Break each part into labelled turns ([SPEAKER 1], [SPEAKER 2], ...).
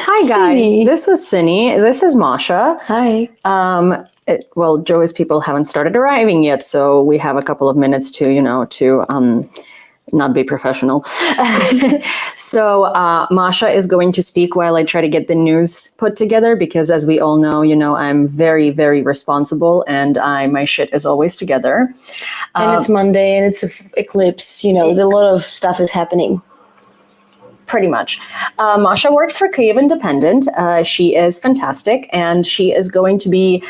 [SPEAKER 1] Hi guys,
[SPEAKER 2] Cine.
[SPEAKER 1] this was Cine. This is Masha.
[SPEAKER 2] Hi.
[SPEAKER 1] Well, Joey's people haven't started arriving yet, so we have a couple of minutes to not be professional. So Masha is going to speak while I try to get the news put together, because as we all know, I'm very, very responsible, and my shit is always together.
[SPEAKER 2] And it's Monday, and it's an eclipse. A lot of stuff is happening.
[SPEAKER 1] Pretty much. Masha works for Kyiv Independent. She is fantastic, and she is going to be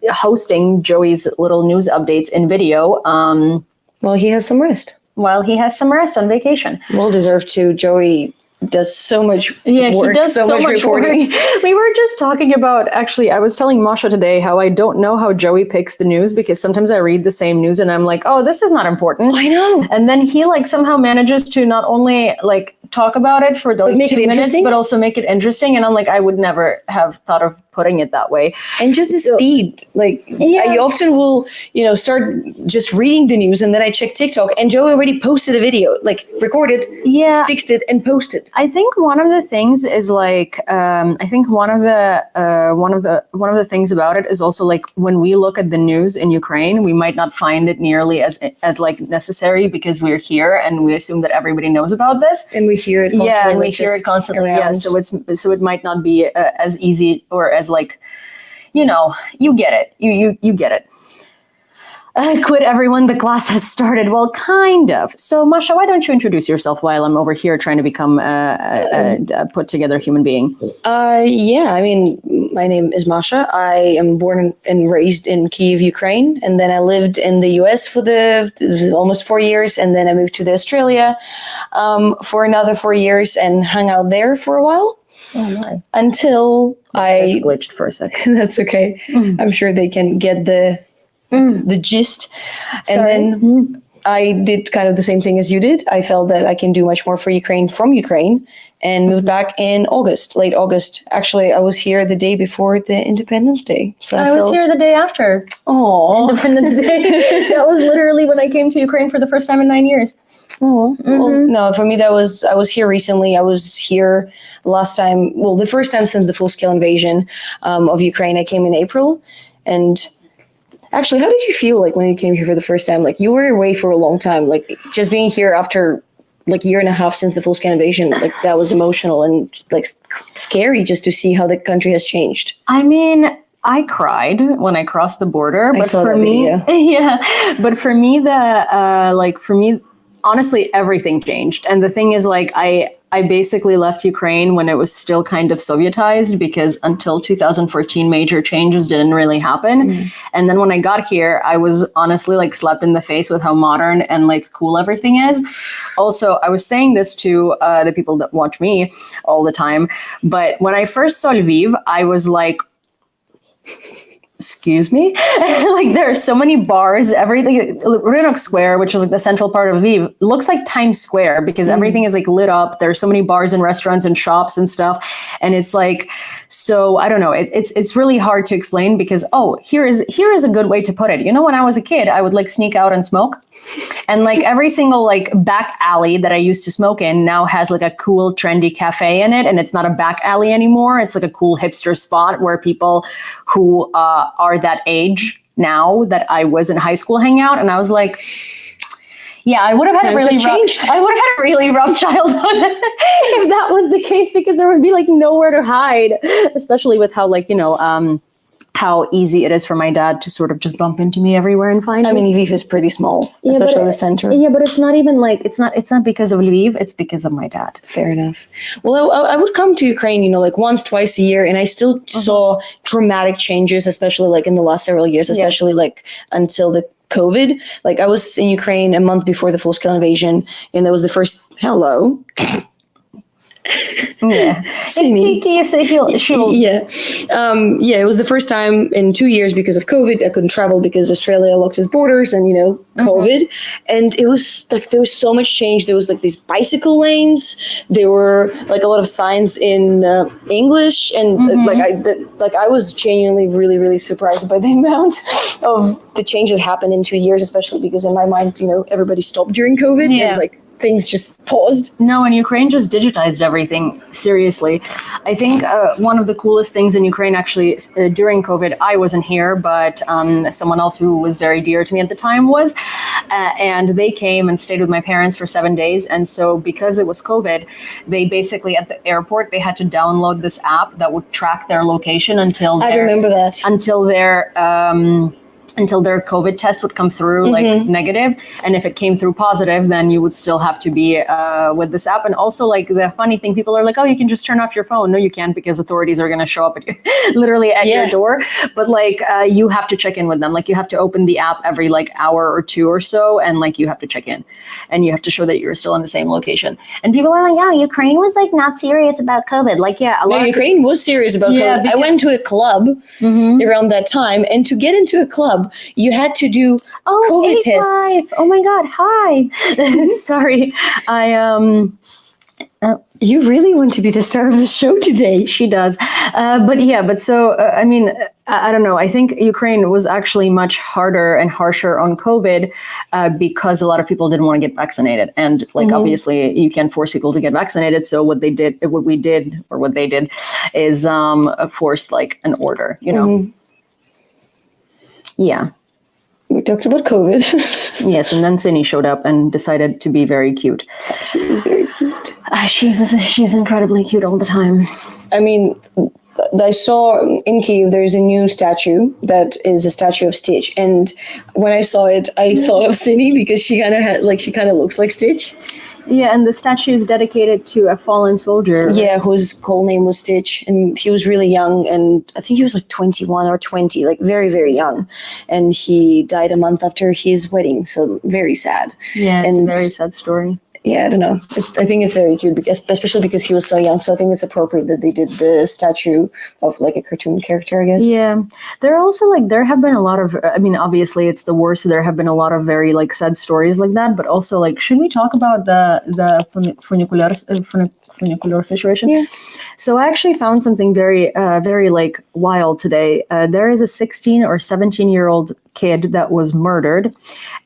[SPEAKER 1] hosting Joey's little news updates in video.
[SPEAKER 2] Well, he has some rest.
[SPEAKER 1] While he has some rest on vacation.
[SPEAKER 2] Well deserved too. Joey does so much work.
[SPEAKER 1] He does so much reporting. We were just talking about, actually, I was telling Masha today how I don't know how Joey picks the news, because sometimes I read the same news and I'm like, oh, this is not important.
[SPEAKER 2] I know.
[SPEAKER 1] And then he somehow manages to not only talk about it for those 2 minutes, but also make it interesting. And I'm like, I would never have thought of putting it that way.
[SPEAKER 2] And just the speed. I often will, start just reading the news, and then I check TikTok, and Joey already posted a video, recorded, fixed it, and posted.
[SPEAKER 1] I think one of the things is one of the things about it is also when we look at the news in Ukraine, we might not find it nearly as necessary, because we're here and we assume that everybody knows about this,
[SPEAKER 2] and we hear it constantly.
[SPEAKER 1] Yeah, and we hear it constantly.
[SPEAKER 2] Around.
[SPEAKER 1] Yeah, so it might not be as easy, or as you get it. You get it. Quit everyone, the class has started. Well, kind of. So, Masha, why don't you introduce yourself while I'm over here trying to become a put together human being?
[SPEAKER 2] My name is Masha. I am born and raised in Kyiv, Ukraine, and then I lived in the US for almost 4 years, and then I moved to Australia for another 4 years and hung out there for a while.
[SPEAKER 1] Oh my!
[SPEAKER 2] Until I
[SPEAKER 1] just glitched for a second.
[SPEAKER 2] That's okay. I'm sure they can get the gist.
[SPEAKER 1] Sorry.
[SPEAKER 2] And then I did kind of the same thing as you did. I felt that I can do much more for Ukraine from Ukraine, and moved back in late August. Actually, I was here the day before the Independence Day. So I
[SPEAKER 1] was here the day after.
[SPEAKER 2] Oh,
[SPEAKER 1] Independence Day. That was literally when I came to Ukraine for the first time in 9 years.
[SPEAKER 2] Oh, well, no, for me, I was here recently. I was here the first time since the full-scale invasion of Ukraine. I came in April. And actually, how did you feel when you came here for the first time? You were away for a long time, just being here after a year and a half since the full-scale invasion, that was emotional and scary just to see how the country has changed.
[SPEAKER 1] I mean, I cried when I crossed the border, but for me, honestly, everything changed. And the thing is, I basically left Ukraine when it was still kind of Sovietized, because until 2014, major changes didn't really happen. And then when I got here, I was honestly slapped in the face with how modern and cool everything is. Also, I was saying this to the people that watch me all the time, but when I first saw Lviv, I was like, excuse me? There are so many bars, everything. Rynok Square, which is the central part of Lviv, looks like Times Square, because everything is lit up. There's so many bars and restaurants and shops and stuff. And it's so I don't know. It's really hard to explain, because, here is a good way to put it. When I was a kid, I would sneak out and smoke. And every single back alley that I used to smoke in now has a cool, trendy cafe in it. And it's not a back alley anymore. It's a cool hipster spot where people who are that age now that I was in high school hang out. And I was like, yeah, I would have had a really rough childhood if that was the case, because there would be nowhere to hide, especially with how how easy it is for my dad to sort of just bump into me everywhere and find me.
[SPEAKER 2] I mean, Lviv is pretty small, especially the center.
[SPEAKER 1] Yeah, but it's not even it's not because of Lviv, it's because of my dad.
[SPEAKER 2] Fair enough. Well, I would come to Ukraine, once, twice a year, and I still saw dramatic changes, especially in the last several years, especially until the COVID. I was in Ukraine a month before the full-scale invasion, and that was the first, hello.
[SPEAKER 1] Yeah.
[SPEAKER 2] It was the first time in 2 years because of COVID. I couldn't travel because Australia locked its borders and, COVID. And it was there was so much change. There was these bicycle lanes. There were a lot of signs in English. And I was genuinely really, really surprised by the amount of the change that happened in 2 years, especially because in my mind, everybody stopped during COVID.
[SPEAKER 1] Yeah.
[SPEAKER 2] And things just paused.
[SPEAKER 1] No, and Ukraine just digitized everything. Seriously. I think one of the coolest things in Ukraine, actually, during COVID, I wasn't here, but someone else who was very dear to me at the time was. And they came and stayed with my parents for 7 days. And so because it was COVID, they basically, at the airport, they had to download this app that would track their location until
[SPEAKER 2] I remember that.
[SPEAKER 1] Until their COVID test would come through like negative. And if it came through positive, then you would still have to be with this app. And also, like, the funny thing, people are like, oh, you can just turn off your phone. No, you can't, because authorities are going to show up at you, literally at your door. But like, you have to check in with them. Like, you have to open the app every like hour or two or so. And like, you have to check in and you have to show that you're still in the same location. And people are like, oh, Ukraine was like not serious about COVID. Like, yeah, a lot of
[SPEAKER 2] Ukraine was serious about COVID.
[SPEAKER 1] because
[SPEAKER 2] I went to a club around that time, and to get into a club, you had to do COVID tests.
[SPEAKER 1] Oh my God! Hi. Sorry,
[SPEAKER 2] You really want to be the star of the show today.
[SPEAKER 1] She does, but so I mean, I don't know. I think Ukraine was actually much harder and harsher on COVID because a lot of people didn't want to get vaccinated, and like obviously you can't force people to get vaccinated. So what they did is forced like an order, you know. Yeah.
[SPEAKER 2] We talked about COVID.
[SPEAKER 1] Yes, and then Cindy showed up and decided to be very cute.
[SPEAKER 2] She was very cute.
[SPEAKER 1] She's incredibly cute all the time.
[SPEAKER 2] I mean, I saw in Kyiv there's a new statue that is a statue of Stitch, and when I saw it, I thought of Cindy because she kind of looks like Stitch.
[SPEAKER 1] Yeah, and the statue is dedicated to a fallen soldier.
[SPEAKER 2] Yeah, whose whole name was Stitch, and he was really young, and I think he was like 21 or 20, like very, very young, and he died a month after his wedding, so very sad.
[SPEAKER 1] Yeah, it's a very sad story.
[SPEAKER 2] Yeah, I don't know. I think it's very cute, because, especially because he was so young. So I think it's appropriate that they did the statue of like a cartoon character, I guess.
[SPEAKER 1] Yeah, there are also there have been a lot of. I mean, obviously it's the worst. There have been a lot of very like sad stories like that. But also, like, should we talk about the funicular situation?
[SPEAKER 2] Yeah.
[SPEAKER 1] So I actually found something very, very like wild today. There is a 16 or 17-year-old kid that was murdered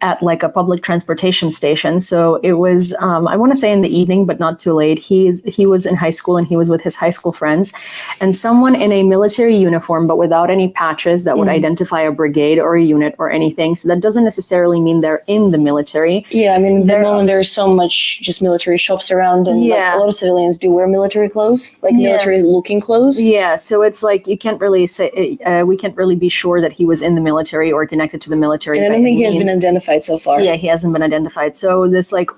[SPEAKER 1] at like a public transportation station. So it was, I want to say in the evening, but not too late. He was in high school and he was with his high school friends, and someone in a military uniform, but without any patches that would identify a brigade or a unit or anything. So that doesn't necessarily mean they're in the military.
[SPEAKER 2] Yeah, I mean, there's so much just military shops around, and like, a lot of civilians do wear military clothes, like military looking clothes. Yeah,
[SPEAKER 1] so it's like you can't really say, we can't really be sure that he was in the military or connected to the military.
[SPEAKER 2] And I don't think he has been identified so far.
[SPEAKER 1] Yeah, he hasn't been identified. So this like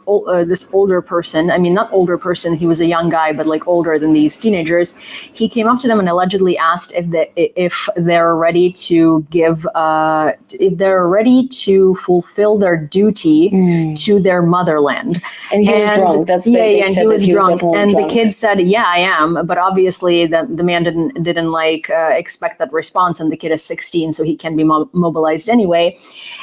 [SPEAKER 1] this older person, I mean, not older person, he was a young guy, but like older than these teenagers. He came up to them and allegedly asked if they're ready to give, if they're ready to fulfill their duty to their motherland.
[SPEAKER 2] And he was drunk. That's
[SPEAKER 1] and he was drunk. And the kid said, "Yeah, I am." But obviously, the man didn't like expect that response. And the kid is 16, so he can be mobilized anyway.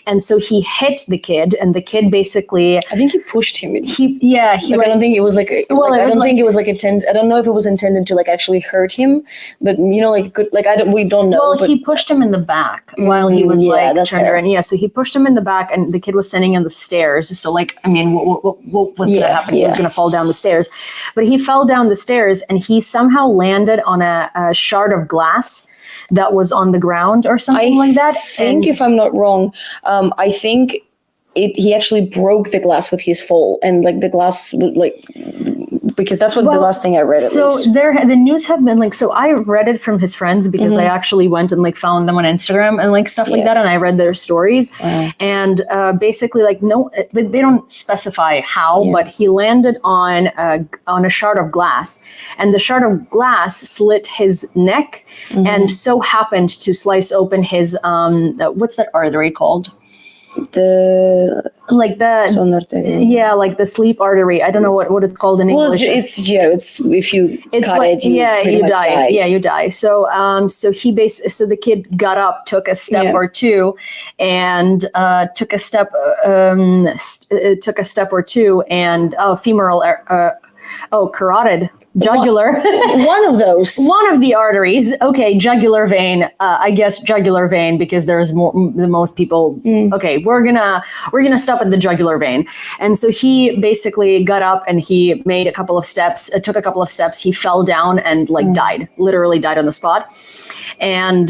[SPEAKER 1] And so he hit the kid, and the kid basically,
[SPEAKER 2] I think he pushed him. I don't think it was like. Think it was like intended. I don't know if it was intended to like actually hurt him, but you know, like good. Like we don't know.
[SPEAKER 1] Well, he pushed him in the back while he was turned around. Yeah, so he pushed him in the back, and the kid was standing on the stairs. So like, I mean, what was going to happen? He was going to fall down the stairs, but he fell down the stairs, and he somehow landed on a shard of glass that was on the ground or something like that.
[SPEAKER 2] I think, if I'm not wrong, I think he actually broke the glass with his fall, and like the glass like, because that's what the last thing I read. At least.
[SPEAKER 1] The news have been like, so I read it from his friends because I actually went and like found them on Instagram and like stuff like that, and I read their stories. And basically, like, no, they don't specify how, but he landed on a shard of glass, and the shard of glass slit his neck, and so happened to slice open his what's that artery called? Like the sleep artery. I don't know what it's called in English.
[SPEAKER 2] Well, it's if you cut it, you die.
[SPEAKER 1] Yeah, you die. So so the kid got up, took a step or two, and femoral carotid, jugular.
[SPEAKER 2] One of those.
[SPEAKER 1] One of the arteries. Okay, jugular vein. I guess jugular vein because there's the most people. Okay, we're gonna stop at the jugular vein. And so he basically got up and he made a couple of steps. Took a couple of steps. He fell down and died. Literally died on the spot. And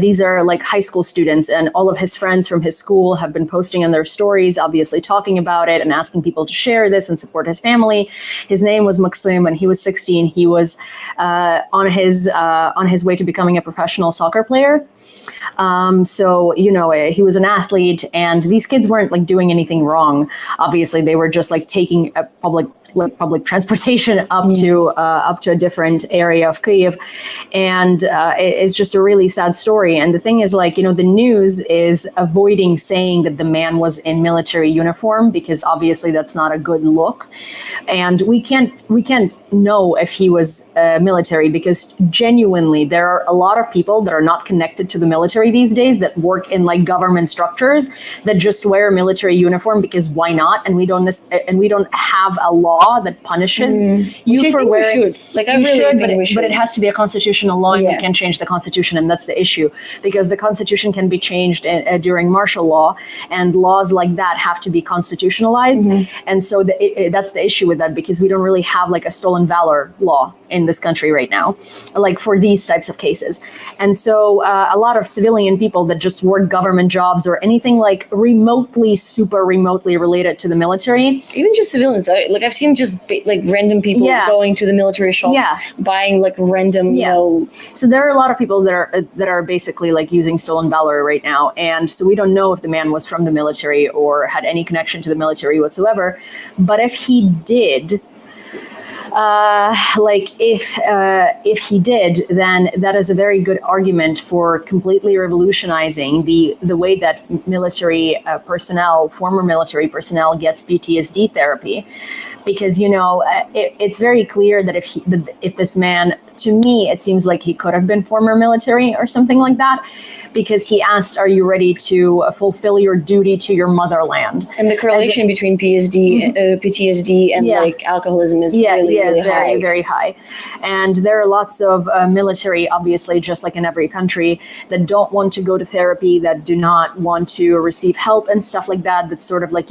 [SPEAKER 1] these are like high school students, and all of his friends from his school have been posting on their stories, obviously talking about it and asking people to share this and support his family. His name was Maxim, and he was 16. He was on his way to becoming a professional soccer player. So, he was an athlete, and these kids weren't like doing anything wrong. Obviously, they were just like taking a public transportation up to a different area of Kyiv, and it's just a really sad story. And the thing is, the news is avoiding saying that the man was in military uniform because obviously that's not a good look, and we can't know if he was military because genuinely there are a lot of people that are not connected to the military these days that work in like government structures that just wear a military uniform because why not? And we don't have a law that punishes you for wearing. But it has to be a constitutional law, and we can't change the constitution, and that's the issue because the constitution can be changed during martial law, and laws like that have to be constitutionalized. And so that's the issue with that because we don't really have like a stolen valor law in this country right now, like for these types of cases. And so a lot of civilian people that just work government jobs or anything like super remotely related to the military,
[SPEAKER 2] even just civilians, I've seen just random people going to the military shops, buying like random,
[SPEAKER 1] So there are a lot of people that are basically like using stolen valor right now, and so we don't know if the man was from the military or had any connection to the military whatsoever. But if he did, if he did, then that is a very good argument for completely revolutionizing the way that military personnel, former military personnel, gets PTSD therapy, because it's very clear that if this man, to me, it seems like he could have been former military or something like that, because he asked, "Are you ready to fulfill your duty to your motherland?"
[SPEAKER 2] And the correlation between PTSD and like alcoholism is really
[SPEAKER 1] very,
[SPEAKER 2] high.
[SPEAKER 1] Very high. And there are lots of military, obviously, just like in every country, that don't want to go to therapy, that do not want to receive help and stuff like that. That's sort of like,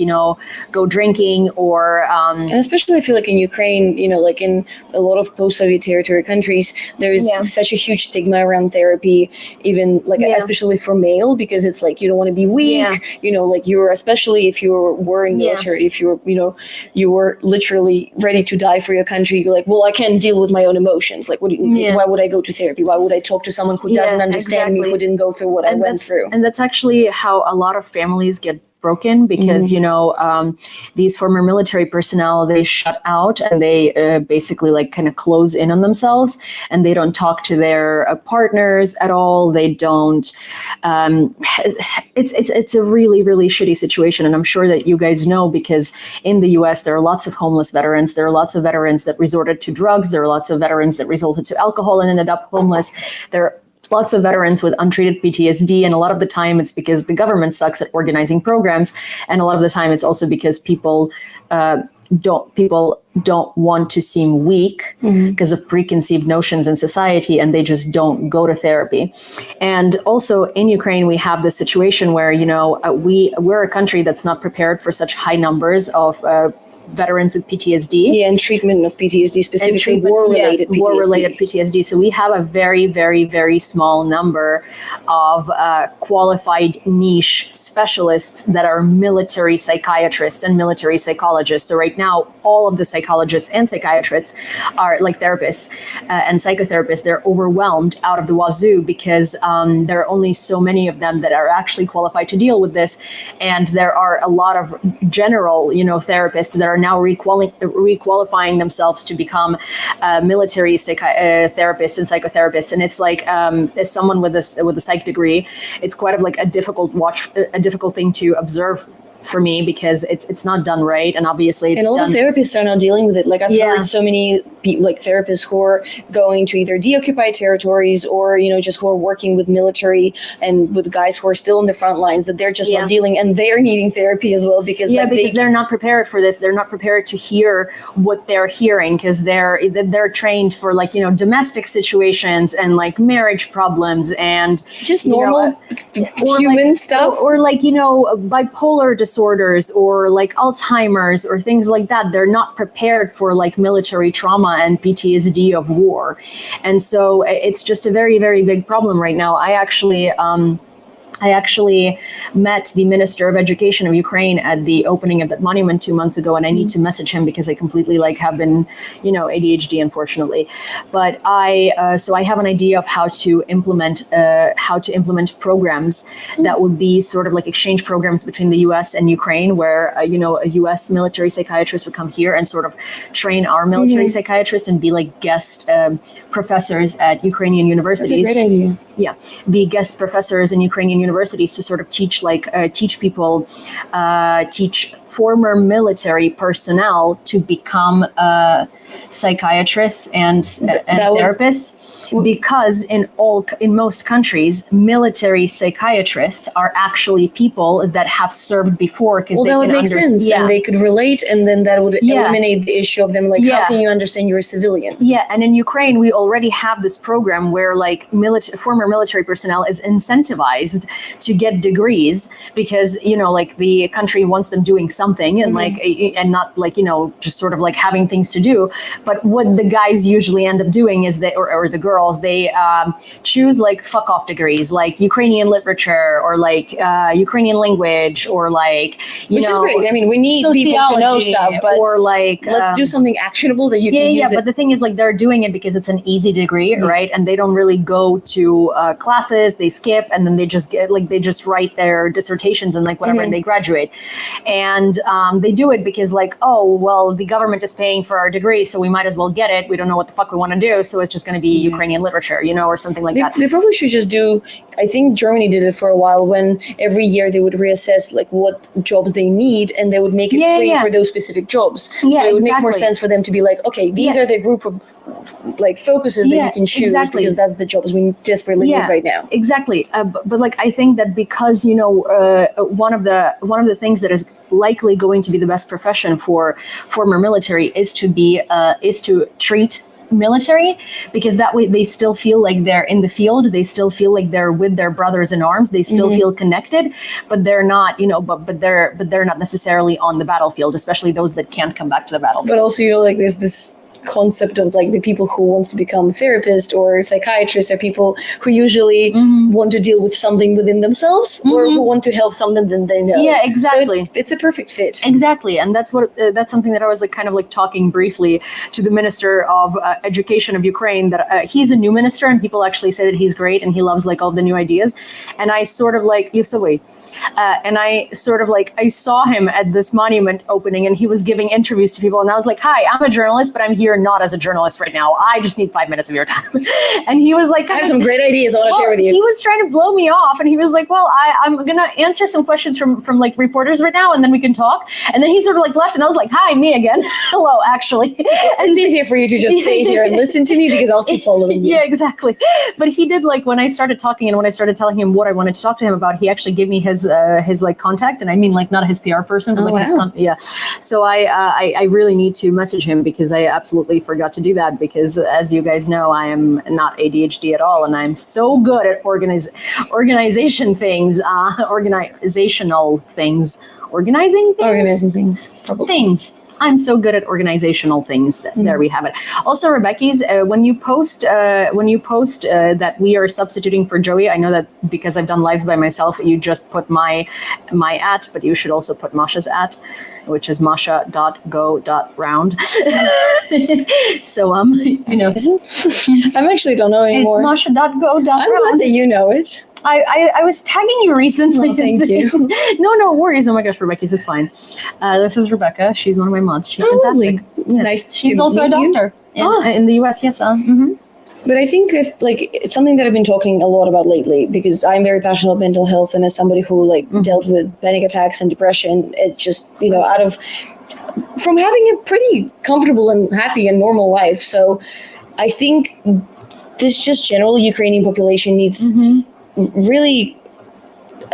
[SPEAKER 1] go drinking or.
[SPEAKER 2] And especially I feel like in Ukraine, like in a lot of post-Soviet territory countries, there's such a huge stigma around therapy, even especially for male, because it's like you don't want to be weak, you're, especially if you're wearing military, if you're, you were literally ready to die for your country, you're like, well, I can't deal with my own emotions. Like, why would I go to therapy? Why would I talk to someone who doesn't understand me, who didn't go through what I went through?
[SPEAKER 1] And that's actually how a lot of families get broken, because these former military personnel, they shut out and they basically like kind of close in on themselves, and they don't talk to their partners at all. They don't. It's a really, really shitty situation, and I'm sure that you guys know, because in the U.S. there are lots of homeless veterans. There are lots of veterans that resorted to drugs. There are lots of veterans that resorted to alcohol and ended up homeless. There are lots of veterans with untreated PTSD, and a lot of the time it's because the government sucks at organizing programs, and a lot of the time it's also because people don't want to seem weak because of preconceived notions in society, and they just don't go to therapy. And also in Ukraine, we have this situation where we're a country that's not prepared for such high numbers of veterans with PTSD.
[SPEAKER 2] Yeah, and treatment of PTSD, specifically war-related PTSD.
[SPEAKER 1] War-related PTSD. So we have a very, very, very small number of qualified niche specialists that are military psychiatrists and military psychologists. So right now, all of the psychologists and psychiatrists are like therapists and psychotherapists. They're overwhelmed out of the wazoo because there are only so many of them that are actually qualified to deal with this. And there are a lot of general, therapists that are now requalifying themselves to become military therapists and psychotherapists. And it's like, as someone with a psych degree, it's quite of like a difficult thing to observe for me, because it's not done right, and obviously it's
[SPEAKER 2] and a lot of therapists are now dealing with it. Like I've heard so many like therapists who are going to either deoccupied territories or, just who are working with military and with guys who are still in the front lines, that they're just not dealing, and they're needing therapy as well because
[SPEAKER 1] they're not prepared for this. They're not prepared to hear what they're hearing because they're trained for like, domestic situations and like marriage problems and
[SPEAKER 2] just normal human stuff,
[SPEAKER 1] or like, bipolar disorders or like Alzheimer's or things like that. They're not prepared for like military trauma and PTSD of war. And so it's just a very, very big problem right now. I actually met the Minister of Education of Ukraine at the opening of that monument 2 months ago, and I need to message him because I completely like have been, ADHD, unfortunately. But I have an idea of how to implement programs that would be sort of like exchange programs between the U.S. and Ukraine, where a U.S. military psychiatrist would come here and sort of train our military psychiatrists and be like guest professors at Ukrainian universities.
[SPEAKER 2] That's a great idea.
[SPEAKER 1] Yeah, be guest professors in Ukrainian universities to sort of teach former military personnel to become psychiatrists and therapists. Because in most countries, military psychiatrists are actually people that have served before. Because
[SPEAKER 2] that would make sense, and they could relate, and then that would eliminate the issue of them. Like, how can you understand you're a civilian?
[SPEAKER 1] Yeah, and in Ukraine, we already have this program where like former military personnel is incentivized to get degrees because like the country wants them doing something and and not like just sort of like having things to do. But what the guys usually end up doing is or the girls, they choose like fuck off degrees, like Ukrainian literature or like Ukrainian language or like,
[SPEAKER 2] which is great. I mean, we need people to know stuff, but
[SPEAKER 1] or like
[SPEAKER 2] let's do something actionable that you can use.
[SPEAKER 1] But the thing is, like, they're doing it because it's an easy degree, right? And they don't really go to classes. They skip, and then they just write their dissertations and like whatever, and they graduate. And they do it because like, oh well, the government is paying for our degree, so we might as well get it. We don't know what the fuck we want to do, so it's just going to be Ukrainian literature, or something like that.
[SPEAKER 2] They probably should just do. I think Germany did it for a while, when every year they would reassess like what jobs they need, and they would make it free for those specific jobs.
[SPEAKER 1] Yeah,
[SPEAKER 2] so it would make more sense for them to be like, okay, these are the group of like focuses that you can choose, because that's the jobs we desperately need right now.
[SPEAKER 1] Exactly. But like, I think that because one of the things that is likely going to be the best profession for former military is to treat military, because that way they still feel like they're in the field, they still feel like they're with their brothers in arms, they still feel connected, but they're not, but they're not necessarily on the battlefield, especially those that can't come back to the battlefield.
[SPEAKER 2] But also, like there's this concept of like the people who wants to become therapists or psychiatrists are people who usually want to deal with something within themselves or who want to help something that they know.
[SPEAKER 1] Yeah, exactly.
[SPEAKER 2] So it's a perfect fit.
[SPEAKER 1] Exactly, and that's something that I was like kind of like talking briefly to the Minister of Education of Ukraine, that he's a new minister, and people actually say that he's great and he loves like all the new ideas. And I sort of like I saw him at this monument opening, and he was giving interviews to people, and I was like, "Hi, I'm a journalist, but I'm here not as a journalist right now. I just need 5 minutes of your time." And he was like,
[SPEAKER 2] I have some great ideas I want to share with you.
[SPEAKER 1] He was trying to blow me off, and he was like, well, I'm going to answer some questions from like reporters right now, and then we can talk. And then he sort of like left, and I was like, hi, me again. Hello, actually.
[SPEAKER 2] And it's easier for you to just stay here and listen to me, because I'll keep following you.
[SPEAKER 1] Yeah, exactly. But he did, like, when I started talking and when I started telling him what I wanted to talk to him about, he actually gave me his like contact, and I mean like not his PR person, but his So I really need to message him, because I absolutely forgot to do that, because as you guys know, I am not ADHD at all, and I'm so good at organizing things. I'm so good at organizational things. There we have it. Also, Rebecca's, when you post that we are substituting for Joey, I know that because I've done lives by myself, you just put my @ but you should also put Masha's @ which is masha.go.round. So I
[SPEAKER 2] actually don't know anymore.
[SPEAKER 1] It's masha.go.round.
[SPEAKER 2] I'm glad that you know it.
[SPEAKER 1] I was tagging you recently.
[SPEAKER 2] Oh, thank you.
[SPEAKER 1] No worries. Oh my gosh, Rebecca's, it's fine. This is Rebecca. She's one of my mods. She's fantastic.
[SPEAKER 2] Lovely.
[SPEAKER 1] Yeah.
[SPEAKER 2] Nice.
[SPEAKER 1] She's also a doctor in the US. Yes.
[SPEAKER 2] But I think it's something that I've been talking a lot about lately, because I'm very passionate about mental health, and as somebody who dealt with panic attacks and depression, it's just from having a pretty comfortable and happy and normal life. So I think this just general Ukrainian population needs really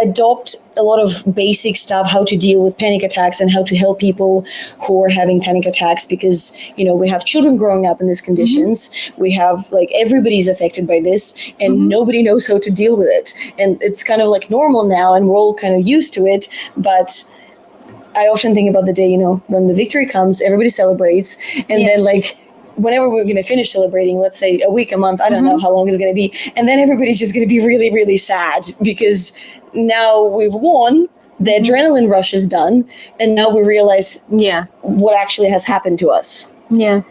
[SPEAKER 2] adopt a lot of basic stuff, how to deal with panic attacks and how to help people who are having panic attacks, because we have children growing up in these conditions. We have everybody's affected by this, and nobody knows how to deal with it, and it's kind of normal now, and we're all kind of used to it. But I often think about the day when the victory comes, everybody celebrates, and then whenever we're going to finish celebrating, let's say a week, a month, I don't know how long it's going to be, and then everybody's just going to be really, really sad, because now we've won, the adrenaline rush is done, and now we realize what actually has happened to us. Yeah.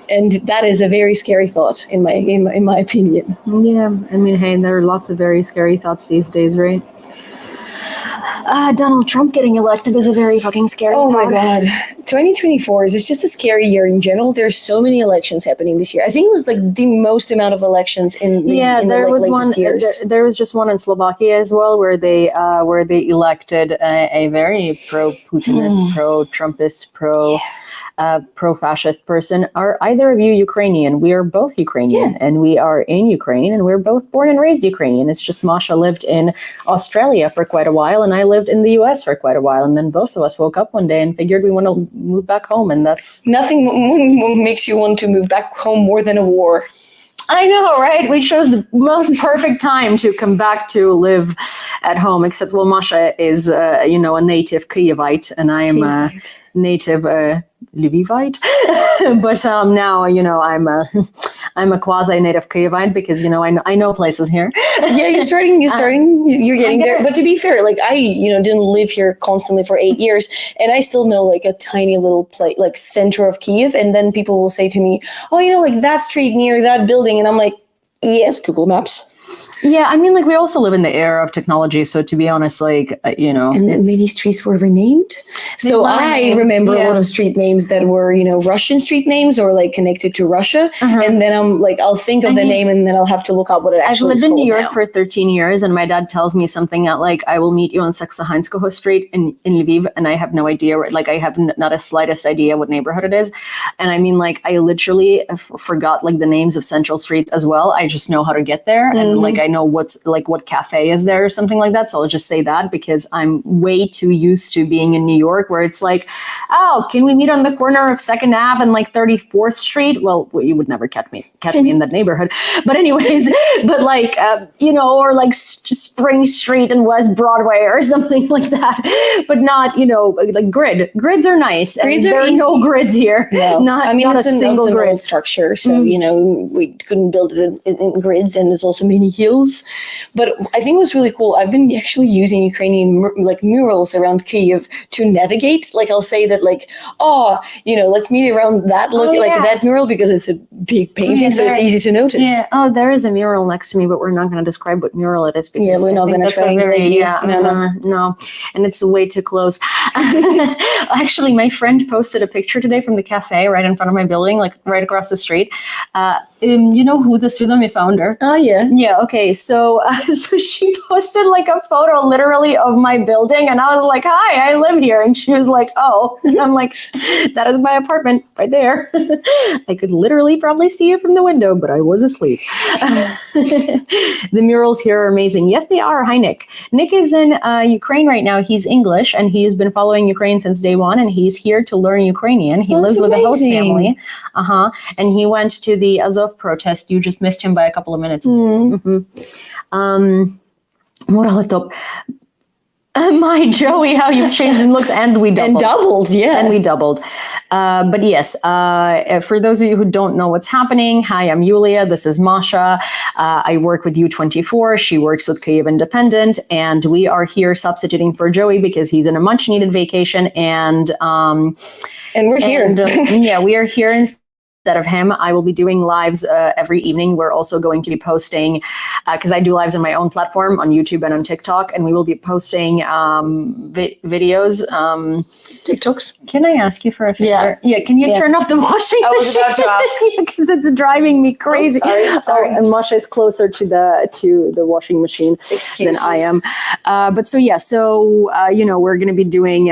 [SPEAKER 2] And that is a very scary thought in my opinion.
[SPEAKER 1] Yeah. I mean, hey, there are lots of very scary thoughts these days, right? Donald Trump getting elected is a very fucking scary thought.
[SPEAKER 2] My God. 2024 is just a scary year in general. There's so many elections happening this year. I think it was the most amount of elections in the latest years.
[SPEAKER 1] There was just one in Slovakia as well, where they elected a very pro-Putinist, pro-Trumpist, pro-fascist person. Are either of you Ukrainian? We are both Ukrainian, and we are in Ukraine, and we're both born and raised Ukrainian. It's just Masha lived in Australia for quite a while, and I lived in the US for quite a while, and then both of us woke up one day and figured we want to move back home, and that's...
[SPEAKER 2] Nothing makes you want to move back home more than a war.
[SPEAKER 1] I know, right? We chose the most perfect time to come back to live at home, except, Masha is, a native Kyivite, and I am a native Lvivite. But now, I'm a quasi-native Kyivite, because, I know places here.
[SPEAKER 2] Yeah, you're getting there. But to be fair, I, didn't live here constantly for 8 years, and I still know a tiny little place, center of Kyiv. And then people will say to me, oh, that street near that building. And I'm like, yes, Google Maps.
[SPEAKER 1] Yeah, I mean, we also live in the era of technology, so to be honest,
[SPEAKER 2] And many streets were renamed. So I remember a lot of street names that were, Russian street names or connected to Russia. And then I'm I'll think of the name, and then I'll have to look up what it actually is.
[SPEAKER 1] I've lived in New York for 13 years, and my dad tells me something I will meet you on Saksahanskoho Street in Lviv, and I have no idea where, I have not a slightest idea what neighborhood it is. And I mean, I literally forgot the names of central streets as well. I just know how to get there, and I know what's what cafe is there or something like that. So I'll just say that, because I'm way too used to being in New York, where it's oh, can we meet on the corner of 2nd Ave and 34th Street? Well, you would never catch me in that neighborhood. But anyways, but or Spring Street and West Broadway or something like that. But not, grid. Grids are nice. There are no grids here. No. Not a single grid
[SPEAKER 2] structure. So, we couldn't build it in grids, and there's also many hills. But I think it was really cool. I've been actually using Ukrainian murals around Kyiv to navigate. I'll say that let's meet around that that mural, because it's a big painting, so it's easy to notice.
[SPEAKER 1] Yeah. Oh, there is a mural next to me, but we're not going to describe what mural it is, because
[SPEAKER 2] we're not going to try.
[SPEAKER 1] No, and it's way too close. Actually, my friend posted a picture today from the cafe right in front of my building, right across the street. You know who the Sudomi founder?
[SPEAKER 2] Oh yeah.
[SPEAKER 1] Yeah. Okay. So she posted a photo literally of my building, and I was like, "Hi, I live here," and she was like, "Oh," and I'm like, "That is my apartment right there." I could literally probably see it from the window, but I was asleep. The murals here are amazing. Yes, they are. Hi, Nick. Nick is in Ukraine right now. He's English, and he's been following Ukraine since day one, and he's here to learn Ukrainian. He lives with a host family. And he went to the Azov protest. You just missed him by a couple of minutes. My Joey, how you've changed in looks, and we doubled. And we doubled. But yes, for those of you who don't know what's happening, hi, I'm Yulia. This is Masha. I work with U24. She works with Kyiv Independent, and we are here substituting for Joey because he's in a much-needed vacation, and
[SPEAKER 2] we're here.
[SPEAKER 1] We are here instead of him, I will be doing lives every evening. We're also going to be posting, because I do lives on my own platform on YouTube and on TikTok, and we will be posting videos.
[SPEAKER 2] TikToks.
[SPEAKER 1] Can I ask you for a favor? Yeah. Can you turn off the washing machine?
[SPEAKER 2] I was about to ask.
[SPEAKER 1] Because it's driving me crazy.
[SPEAKER 2] Oh, sorry.
[SPEAKER 1] And Masha is closer to the washing machine than I am. But so yeah, we're going to be doing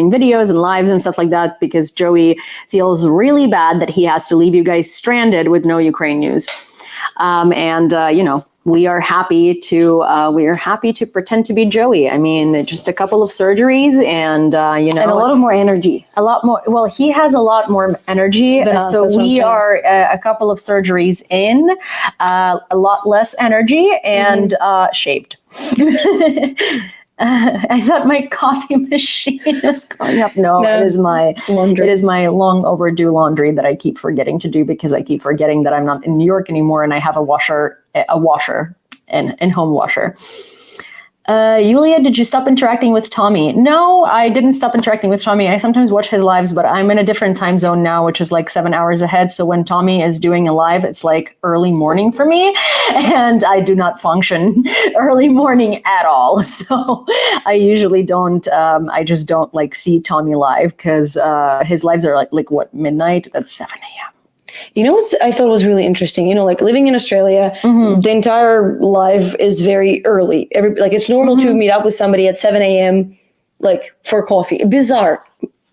[SPEAKER 1] videos and lives and stuff like that, because Joey feels really bad that he has to leave you guys stranded with no Ukraine news. We are happy to pretend to be Joey. I mean, just a couple of surgeries and and
[SPEAKER 2] a lot of more energy.
[SPEAKER 1] A lot more. Well, he has a lot more energy. So we are a couple of surgeries in, a lot less energy and shaved. I thought my coffee machine was going up. No, it is my laundry. It is my long overdue laundry that I keep forgetting to do, because I keep forgetting that I'm not in New York anymore and I have a washer and home washer. Yulia, did you stop interacting with Tommy? No, I didn't stop interacting with Tommy. I sometimes watch his lives, but I'm in a different time zone now, which is like 7 hours ahead. So when Tommy is doing a live, it's like early morning for me, and I do not function early morning at all. So I usually don't, I just don't like see Tommy live, because his lives are like what, midnight? That's 7 a.m.
[SPEAKER 2] You know what I thought was really interesting? Like living in Australia, the entire life is very early. It's normal to meet up with somebody at 7 a.m. like for coffee. Bizarre.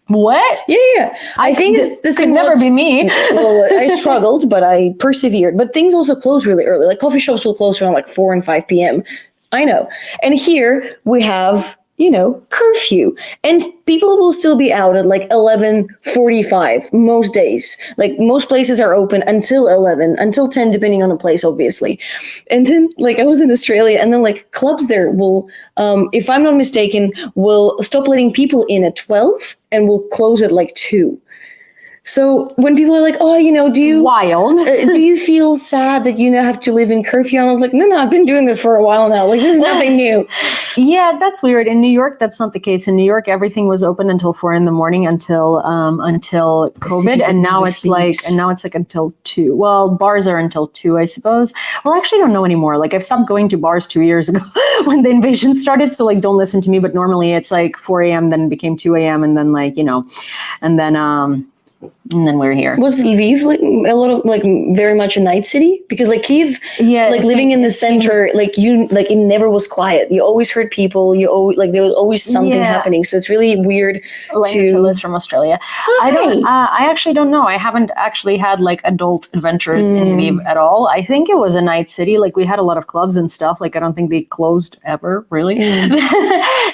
[SPEAKER 1] What?
[SPEAKER 2] Yeah. I think this
[SPEAKER 1] could never be me.
[SPEAKER 2] Well, I struggled, but I persevered. But things also close really early. Like coffee shops will close around like 4 and 5 p.m. I know. And here we have curfew, and people will still be out at like 11:45 most days. Like most places are open until 11, until 10, depending on the place, obviously. And then like I was in Australia, and then like clubs there will, if I'm not mistaken, will stop letting people in at 12 and will close at like 2. So when people are like, oh, do you feel sad that you now have to live in curfew? And I was like, no, I've been doing this for a while now. Like, this is nothing new.
[SPEAKER 1] Yeah, that's weird. In New York, that's not the case. In New York, everything was open until 4 a.m. until COVID, and now it's like until 2. Well, bars are until 2, I suppose. Well, actually, I don't know anymore. Like, I've stopped going to bars 2 years ago when the invasion started. So like, don't listen to me. But normally, it's like 4 a.m. Then it became 2 a.m. and then and then we're here.
[SPEAKER 2] Was Lviv like a little like very much a night city? Because like Kyiv, living in the center, it never was quiet. You always heard people. You always there was always something happening. So it's really weird.
[SPEAKER 1] To Liz from Australia. I actually don't know. I haven't actually had like adult adventures in Lviv at all. I think it was a night city. Like we had a lot of clubs and stuff. Like I don't think they closed ever really.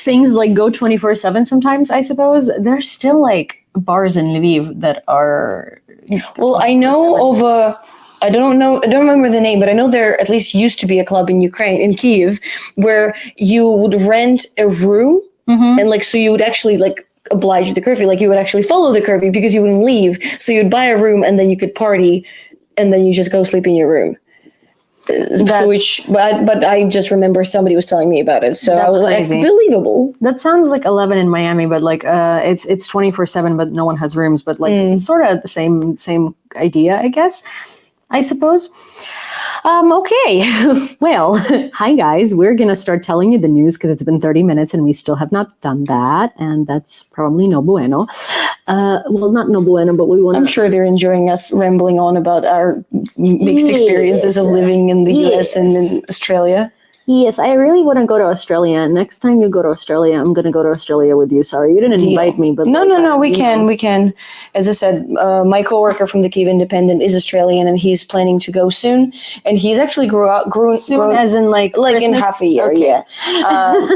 [SPEAKER 1] Things like go 24/7 sometimes. I suppose there's still like bars in Lviv that are.
[SPEAKER 2] Well, I know of a. I don't remember the name, but I know there at least used to be a club in Kyiv, where you would rent a room and so you would actually oblige the curfew, you would actually follow the curfew because you wouldn't leave. So you'd buy a room and then you could party, and then you just go sleep in your room. But I just remember somebody was telling me about it, so I was crazy. Like, believable.
[SPEAKER 1] That sounds like 11 in Miami, but it's 24/7, but no one has rooms. But sort of the same idea, I guess. I suppose. Okay. Well, hi guys. We're going to start telling you the news because it's been 30 minutes and we still have not done that. And that's probably no bueno. Well, not no bueno, but we want
[SPEAKER 2] I'm sure they're enjoying us rambling on about our mixed experiences of living in the US and in Australia.
[SPEAKER 1] Yes, I really want to go to Australia. Next time you go to Australia, I'm going to go to Australia with you. Sorry, you didn't invite me, but
[SPEAKER 2] no, we can. As I said, my coworker from the Kyiv Independent is Australian, and he's planning to go soon. And he's actually grown
[SPEAKER 1] as in like
[SPEAKER 2] in half a year. Okay. Yeah.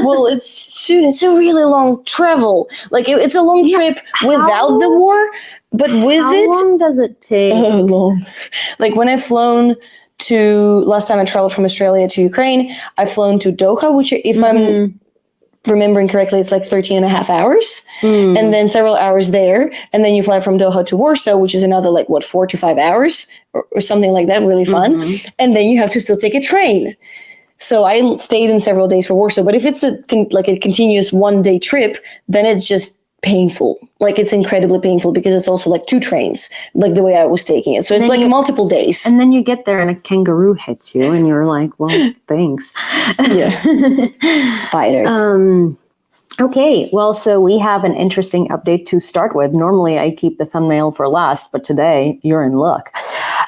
[SPEAKER 2] Well, it's soon. It's a really long travel. It's a long trip without the war, but with it.
[SPEAKER 1] How long does it take?
[SPEAKER 2] Long. When I've flown. Last time I traveled from Australia to Ukraine, I've flown to Doha, which if I'm remembering correctly, it's 13 and a half hours, and then several hours there. And then you fly from Doha to Warsaw, which is another 4 to 5 hours or something like that. Really fun. And then you have to still take a train. So I stayed in several days for Warsaw, but if it's a continuous 1 day trip, then it's just painful. Like, it's incredibly painful because it's also like 2 trains, like the way I was taking it. So it's like multiple days.
[SPEAKER 1] And then you get there and a kangaroo hits you and you're like, well, thanks.
[SPEAKER 2] Yeah. Spiders.
[SPEAKER 1] Okay, well, so we have an interesting update to start with. Normally I keep the thumbnail for last, but today you're in luck.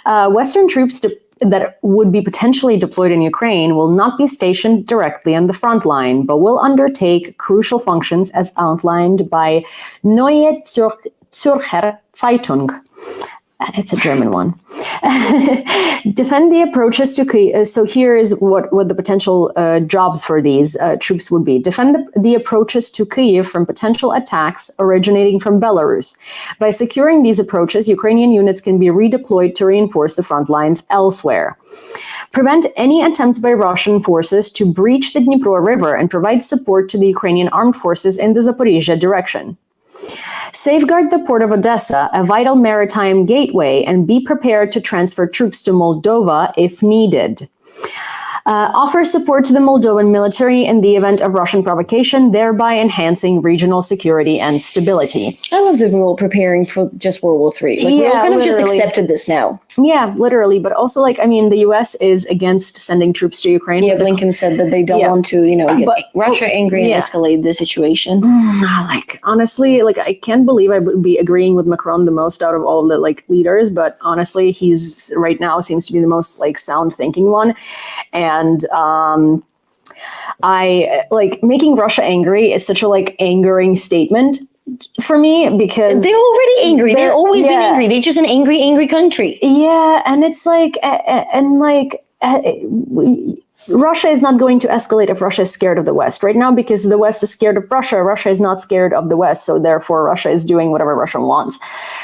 [SPEAKER 1] Western troops that would be potentially deployed in Ukraine will not be stationed directly on the front line, but will undertake crucial functions as outlined by Neue Zürcher Zeitung. It's a German one. Defend the approaches to Kyiv. So here is what the potential jobs for these troops would be. Defend the approaches to Kyiv from potential attacks originating from Belarus. By securing these approaches, Ukrainian units can be redeployed to reinforce the front lines elsewhere. Prevent any attempts by Russian forces to breach the Dnipro River and provide support to the Ukrainian armed forces in the Zaporizhia direction. Safeguard the port of Odessa, a vital maritime gateway, and be prepared to transfer troops to Moldova if needed. Offer support to the Moldovan military in the event of Russian provocation, thereby enhancing regional security and stability.
[SPEAKER 2] I love that we're all preparing for just World War III. Like, we all kind of just accepted this now.
[SPEAKER 1] Yeah, literally. But also, like, I mean, the U.S. is against sending troops to Ukraine.
[SPEAKER 2] Yeah, Blinken said that they don't want to, get Russia angry and escalate the situation.
[SPEAKER 1] Like, honestly, like, I can't believe I would be agreeing with Macron the most out of all of the, like, leaders. But honestly, he's right now seems to be the most, like, sound thinking one. And I like making Russia angry is such a like angering statement for me because
[SPEAKER 2] they're already angry. They've always been angry. They're just an angry country.
[SPEAKER 1] Yeah, and it's like Russia is not going to escalate if Russia is scared of the West right now because the West is scared of Russia. Russia is not scared of the West, so therefore Russia is doing whatever Russia wants.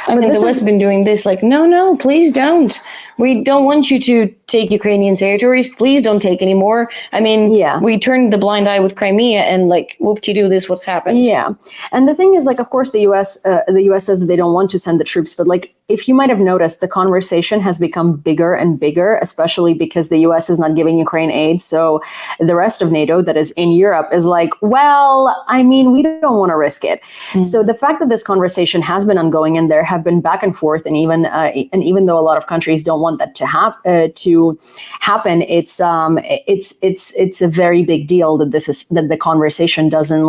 [SPEAKER 2] I mean, the West has been doing this like, no, please don't. We don't want you to take Ukrainian territories. Please don't take any more. I mean, we turned the blind eye with Crimea and like, whoop-de-doo, this what's happened.
[SPEAKER 1] Yeah. And the thing is, like, of course, the U.S. says that they don't want to send the troops, but like, if you might have noticed, the conversation has become bigger and bigger, especially because the U.S. is not giving Ukraine aid. So the rest of NATO that is in Europe is like, well, I mean, we don't want to risk it. So the fact that this conversation has been ongoing and there have been back and forth, and even though a lot of countries don't want that to happen, it's a very big deal that that the conversation doesn't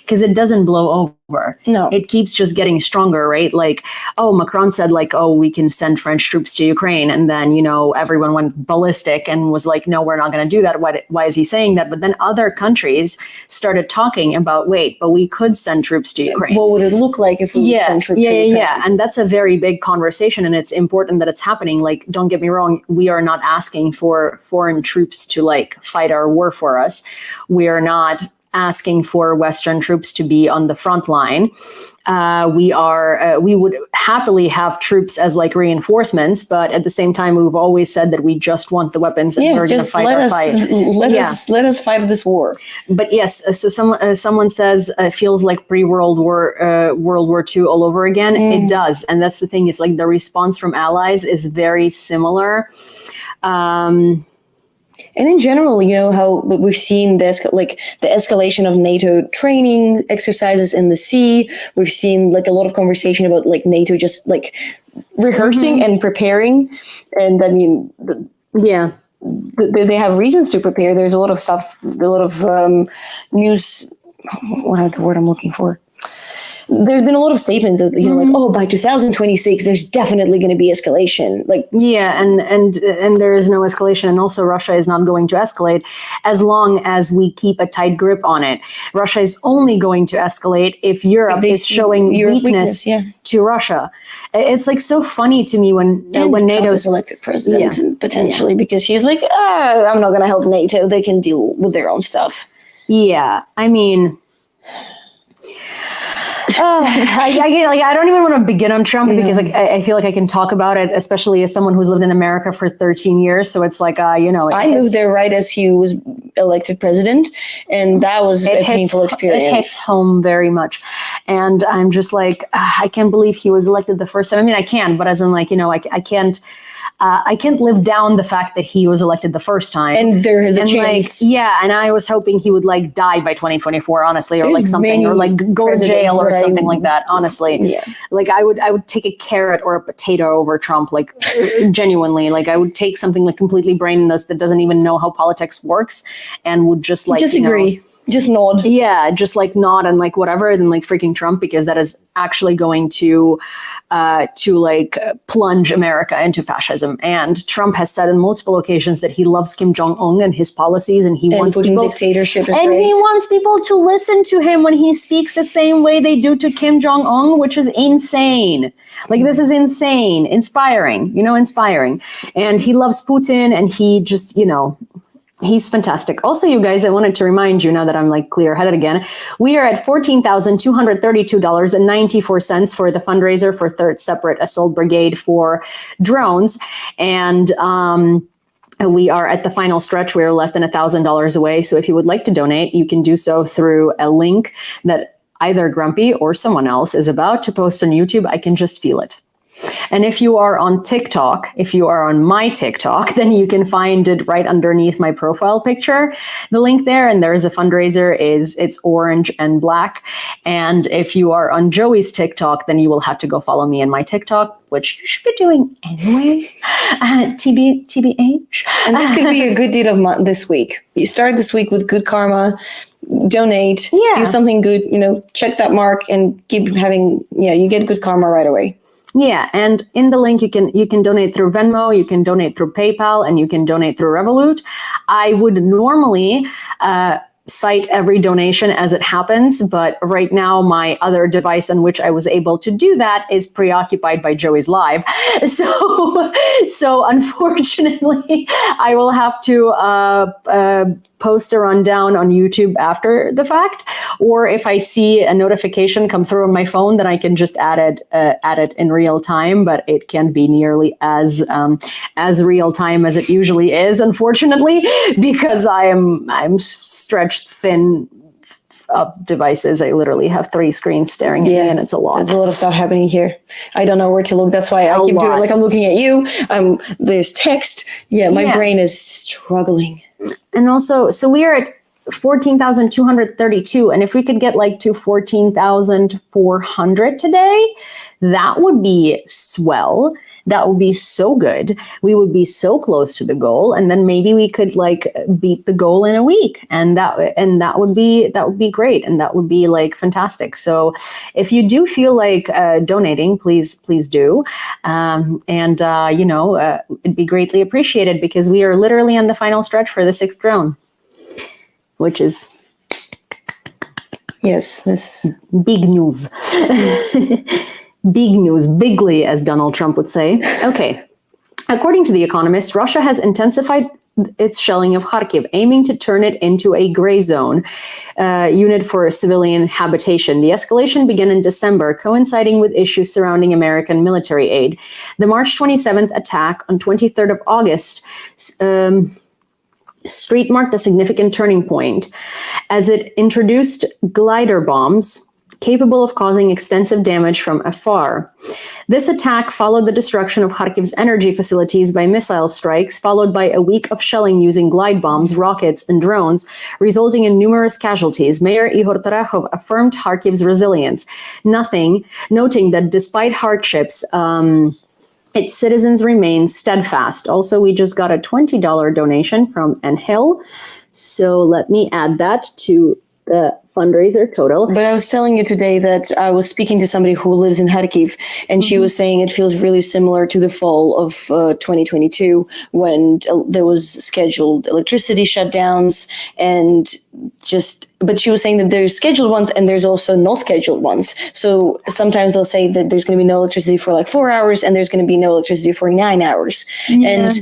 [SPEAKER 1] because it doesn't blow over.
[SPEAKER 2] No,
[SPEAKER 1] it keeps just getting stronger, right? Like, oh, Macron said like, oh, we can send French troops to Ukraine, and then everyone went ballistic and was like, no, we're not going to do that. Why is he saying that? But then other countries started talking about, wait, but we could send troops to Ukraine.
[SPEAKER 2] What would it look like if we send troops to Ukraine?
[SPEAKER 1] Yeah, and that's a very big conversation, and it's important that it's happening. Like, don't get me wrong, we are not asking for foreign troops to like fight our war for us. We are not asking for Western troops to be on the front line. We would happily have troops as like reinforcements, but at the same time, we've always said that we just want the weapons and we're going to fight our fight.
[SPEAKER 2] Let us fight this war.
[SPEAKER 1] But yes, so someone says feels like World War II all over again. It does, and that's the thing. Is like the response from allies is very similar.
[SPEAKER 2] And in general, how we've seen the escalation of NATO training exercises in the sea. We've seen like a lot of conversation about like NATO just like rehearsing and preparing. And I mean, they have reasons to prepare. There's a lot of stuff, a lot of news. What is the word I'm looking for? There's been a lot of statements that, like, oh, by 2026, there's definitely going to be escalation. Like,
[SPEAKER 1] yeah, and there is no escalation. And also Russia is not going to escalate as long as we keep a tight grip on it. Russia is only going to escalate if Europe is showing weakness to Russia. It's like so funny to me when NATO's
[SPEAKER 2] elected president potentially because he's like, I'm not going to help NATO. They can deal with their own stuff.
[SPEAKER 1] Yeah, I mean, I don't even want to begin on Trump because I feel like I can talk about it, especially as someone who's lived in America for 13 years. So it's like, I
[SPEAKER 2] moved there right as he was elected president, and that was a painful experience.
[SPEAKER 1] It hits home very much. And I'm just like, I can't believe he was elected the first time. I mean, I can, but as in like, I can't. I can't live down the fact that he was elected the first time.
[SPEAKER 2] And there is a chance.
[SPEAKER 1] And I was hoping he would like die by 2024, honestly, or
[SPEAKER 2] There's
[SPEAKER 1] like something, or like go to jail or something like that, honestly.
[SPEAKER 2] Yeah.
[SPEAKER 1] Like I would take a carrot or a potato over Trump, like genuinely. Like I would take something like completely brainless that doesn't even know how politics works and would just like
[SPEAKER 2] disagree. Just nod.
[SPEAKER 1] Yeah, just like nod and like whatever, than like freaking Trump, because that is actually going to like plunge America into fascism. And Trump has said on multiple occasions that he loves Kim Jong-un and his policies, and he wants people
[SPEAKER 2] dictatorship is
[SPEAKER 1] and
[SPEAKER 2] great.
[SPEAKER 1] he wants people to listen to him when he speaks the same way they do to Kim Jong-un, which is insane. Like this is insane, inspiring. And he loves Putin, and he just he's fantastic. Also, you guys, I wanted to remind you, now that I'm like clear-headed again, we are at $14,232.94 for the fundraiser for Third Separate Assault Brigade for drones. And we are at the final stretch. We're less than $1,000 away. So if you would like to donate, you can do so through a link that either Grumpy or someone else is about to post on YouTube. I can just feel it. And if you are on TikTok, if you are on my TikTok, then you can find it right underneath my profile picture, the link there. And there is a fundraiser, it's orange and black. And if you are on Joey's TikTok, then you will have to go follow me in my TikTok, which you should be doing anyway. TBH.
[SPEAKER 2] And this could be a good deed of this week. You start this week with good karma, donate, do something good, check that mark and keep having, you get good karma right away.
[SPEAKER 1] Yeah, and in the link you can donate through Venmo, you can donate through PayPal, and you can donate through Revolut. I would normally cite every donation as it happens, but right now my other device on which I was able to do that is preoccupied by Joey's live. So unfortunately, I will have to post a rundown on YouTube after the fact, or if I see a notification come through on my phone, then I can just add it in real time. But it can't be nearly as real time as it usually is, unfortunately, because I'm stretched thin of devices. I literally have 3 screens staring at me, and it's a lot.
[SPEAKER 2] There's a lot of stuff happening here. I don't know where to look. That's why I keep doing it. Like I'm looking at you. There's text. My brain is struggling.
[SPEAKER 1] And also, so we are at 14,232. And if we could get like to 14,400 today, that would be swell. That would be so good. We would be so close to the goal. And then maybe we could like beat the goal in a week. And that would be great. And that would be like fantastic. So if you do feel like donating, please do. It'd be greatly appreciated, because we are literally on the final stretch for the 6th drone, which is this big news. Big news, bigly, as Donald Trump would say. Okay. According to The Economist, Russia has intensified its shelling of Kharkiv, aiming to turn it into a gray zone unit for civilian habitation. The escalation began in December, coinciding with issues surrounding American military aid. The March 27th attack on 23rd of August street marked a significant turning point, as it introduced glider bombs capable of causing extensive damage from afar. This attack followed the destruction of Kharkiv's energy facilities by missile strikes, followed by a week of shelling using glide bombs, rockets, and drones, resulting in numerous casualties. Mayor Ihor Tarakhov affirmed Kharkiv's resilience, noting that despite hardships, its citizens remain steadfast. Also, we just got a $20 donation from Enhil, so let me add that to the fundraiser total.
[SPEAKER 2] But I was telling you today that I was speaking to somebody who lives in Kharkiv, and she was saying it feels really similar to the fall of 2022, when there was scheduled electricity shutdowns, but she was saying that there's scheduled ones and there's also not scheduled ones. So sometimes they'll say that there's going to be no electricity for like 4 hours, and there's going to be no electricity for 9 hours.
[SPEAKER 1] Yeah.
[SPEAKER 2] And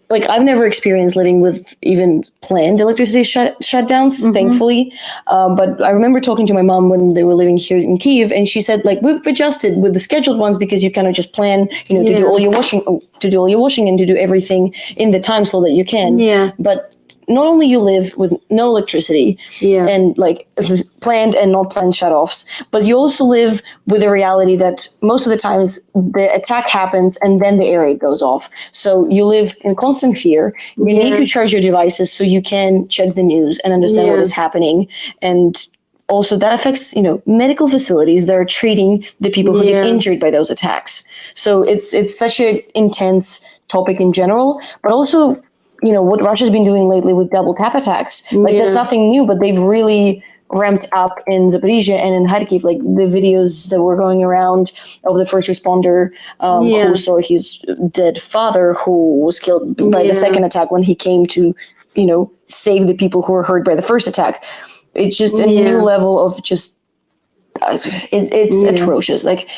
[SPEAKER 2] like, I've never experienced living with even planned electricity shutdowns, thankfully. But I remember talking to my mom when they were living here in Kyiv, and she said, like, we've adjusted with the scheduled ones because you kind of just plan, to do all your washing and to do everything in the time slot that you can.
[SPEAKER 1] Yeah.
[SPEAKER 2] But not only you live with no electricity and like planned and not planned shutoffs, but you also live with the reality that most of the times the attack happens and then the air raid goes off. So you live in constant fear. You need to charge your devices so you can check the news and understand what is happening. And also that affects, medical facilities that are treating the people who get injured by those attacks. So it's such an intense topic in general, but also, what Russia's been doing lately with double tap attacks, like that's nothing new, but they've really ramped up in Zaporizhia and in Kharkiv, like the videos that were going around of the first responder who saw his dead father who was killed by the second attack when he came to, save the people who were hurt by the first attack. It's just a new level of just, it's atrocious. Like,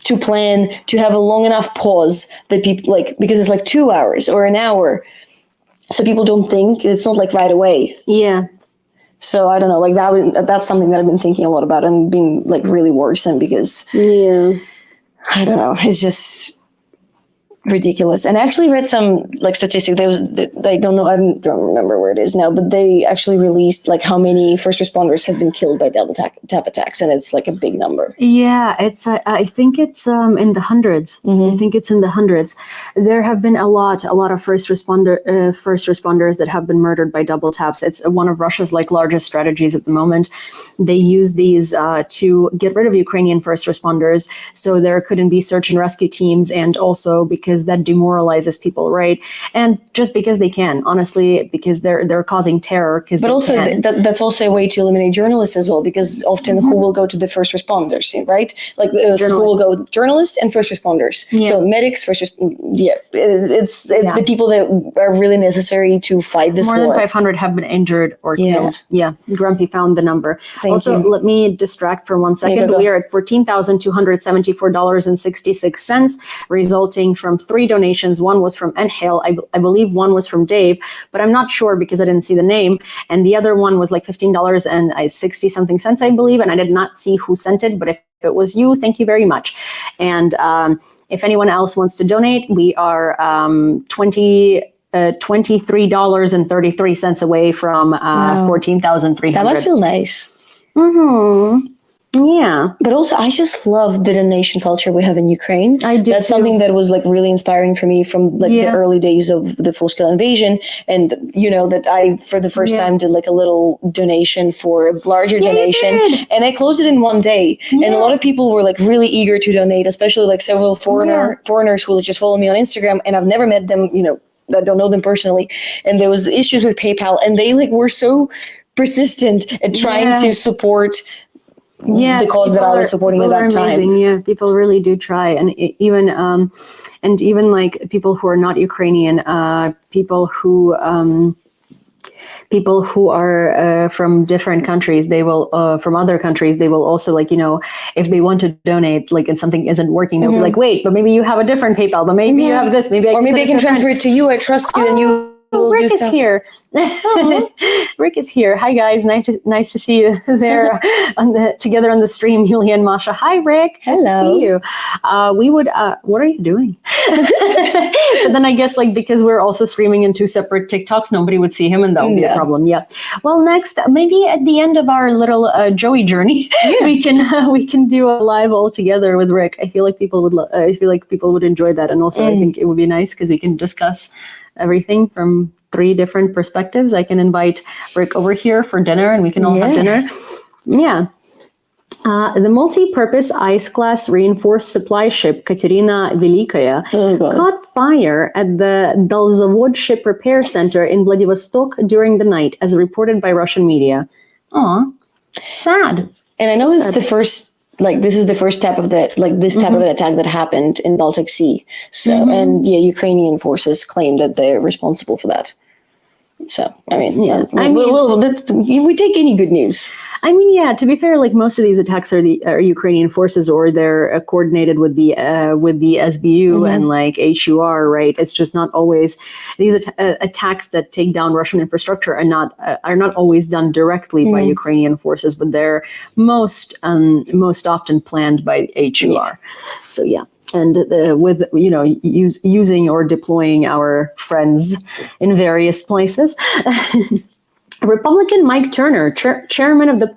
[SPEAKER 2] to plan, to have a long enough pause that people, like, because it's like 2 hours or an hour, so people don't think, it's not like right away. Yeah. So I don't know, like that's something that I've been thinking a lot about and being like really worrisome because I don't know, it's just ridiculous. And I actually read some like statistic. I don't remember where it is now, but they actually released like how many first responders have been killed by double tap attacks, and it's like a big number.
[SPEAKER 1] Yeah, it's I think it's in the hundreds. I think it's in the hundreds. There have been a lot of first responders that have been murdered by double taps. It's one of Russia's like largest strategies at the moment. They use these to get rid of Ukrainian first responders, so there couldn't be search and rescue teams, and also because that demoralizes people, right? And just because they can, honestly, because they're causing terror. But
[SPEAKER 2] also that's also a way to eliminate journalists as well, because often who will go to the first responders, right? Like who will go journalists and first responders. So medics, it's the people that are really necessary to fight this war.
[SPEAKER 1] More than 500 have been injured or killed. Yeah, Grumpy found the number. Let me distract for 1 second. We are at $14,274.66, resulting from 3 donations. One was from Enhale. I believe one was from Dave, but I'm not sure because I didn't see the name. And the other one was like $15.60 something cents, I believe. And I did not see who sent it, but if it was you, thank you very much. And if anyone else wants to donate, we are $23.33 away from 14,300.
[SPEAKER 2] That must feel nice.
[SPEAKER 1] Yeah.
[SPEAKER 2] But also, I just love the donation culture we have in Ukraine.
[SPEAKER 1] I do.
[SPEAKER 2] That's something that was like really inspiring for me from like the early days of the full-scale invasion. And, that I, for the first time, did like a little donation for a larger donation. And I closed it in one day. And a lot of people were like really eager to donate, especially like several foreigners who just follow me on Instagram. And I've never met them, I don't know them personally. And there was issues with PayPal. And they like were so persistent at trying to support the cause that I was supporting at that time.
[SPEAKER 1] Yeah, people really do try, and even like people who are not Ukrainian, people who are from different countries, they will from other countries, they will also like if they want to donate, like and something isn't working, they'll be like, wait, but maybe you have a different PayPal, but maybe you have this, maybe I can
[SPEAKER 2] transfer it to you. I trust you, and you.
[SPEAKER 1] Rick is here. Rick is here. Hi guys, nice to see you there together on the stream. Yulia and Masha. Hi Rick.
[SPEAKER 2] Hello.
[SPEAKER 1] Good to see you. What are you doing? But then I guess like because we're also streaming in 2 separate TikToks, nobody would see him, and that would be a problem. Yeah. Well, next, maybe at the end of our little Joey journey, we can do a live all together with Rick. I feel like people would enjoy that, and also I think it would be nice because we can discuss everything from 3 different perspectives. I can invite Rick over here for dinner, and we can all have dinner. Yeah. The multi-purpose ice-class reinforced supply ship Katerina Velikaya caught fire at the Dalzavod ship repair center in Vladivostok during the night, as reported by Russian media. Aw, sad.
[SPEAKER 2] And I know this is the first. Like this is the first step of that, like this type of an attack that happened in Baltic Sea. So, and Ukrainian forces claim that they're responsible for that. So, I mean, we take any good news.
[SPEAKER 1] I mean, yeah. To be fair, like most of these attacks are Ukrainian forces, or they're coordinated with the SBU and like HUR, right? It's just not always these attacks that take down Russian infrastructure are not always done directly by Ukrainian forces, but they're most often planned by HUR. So yeah. and with using or deploying our friends in various places. Republican Mike Turner, chairman of the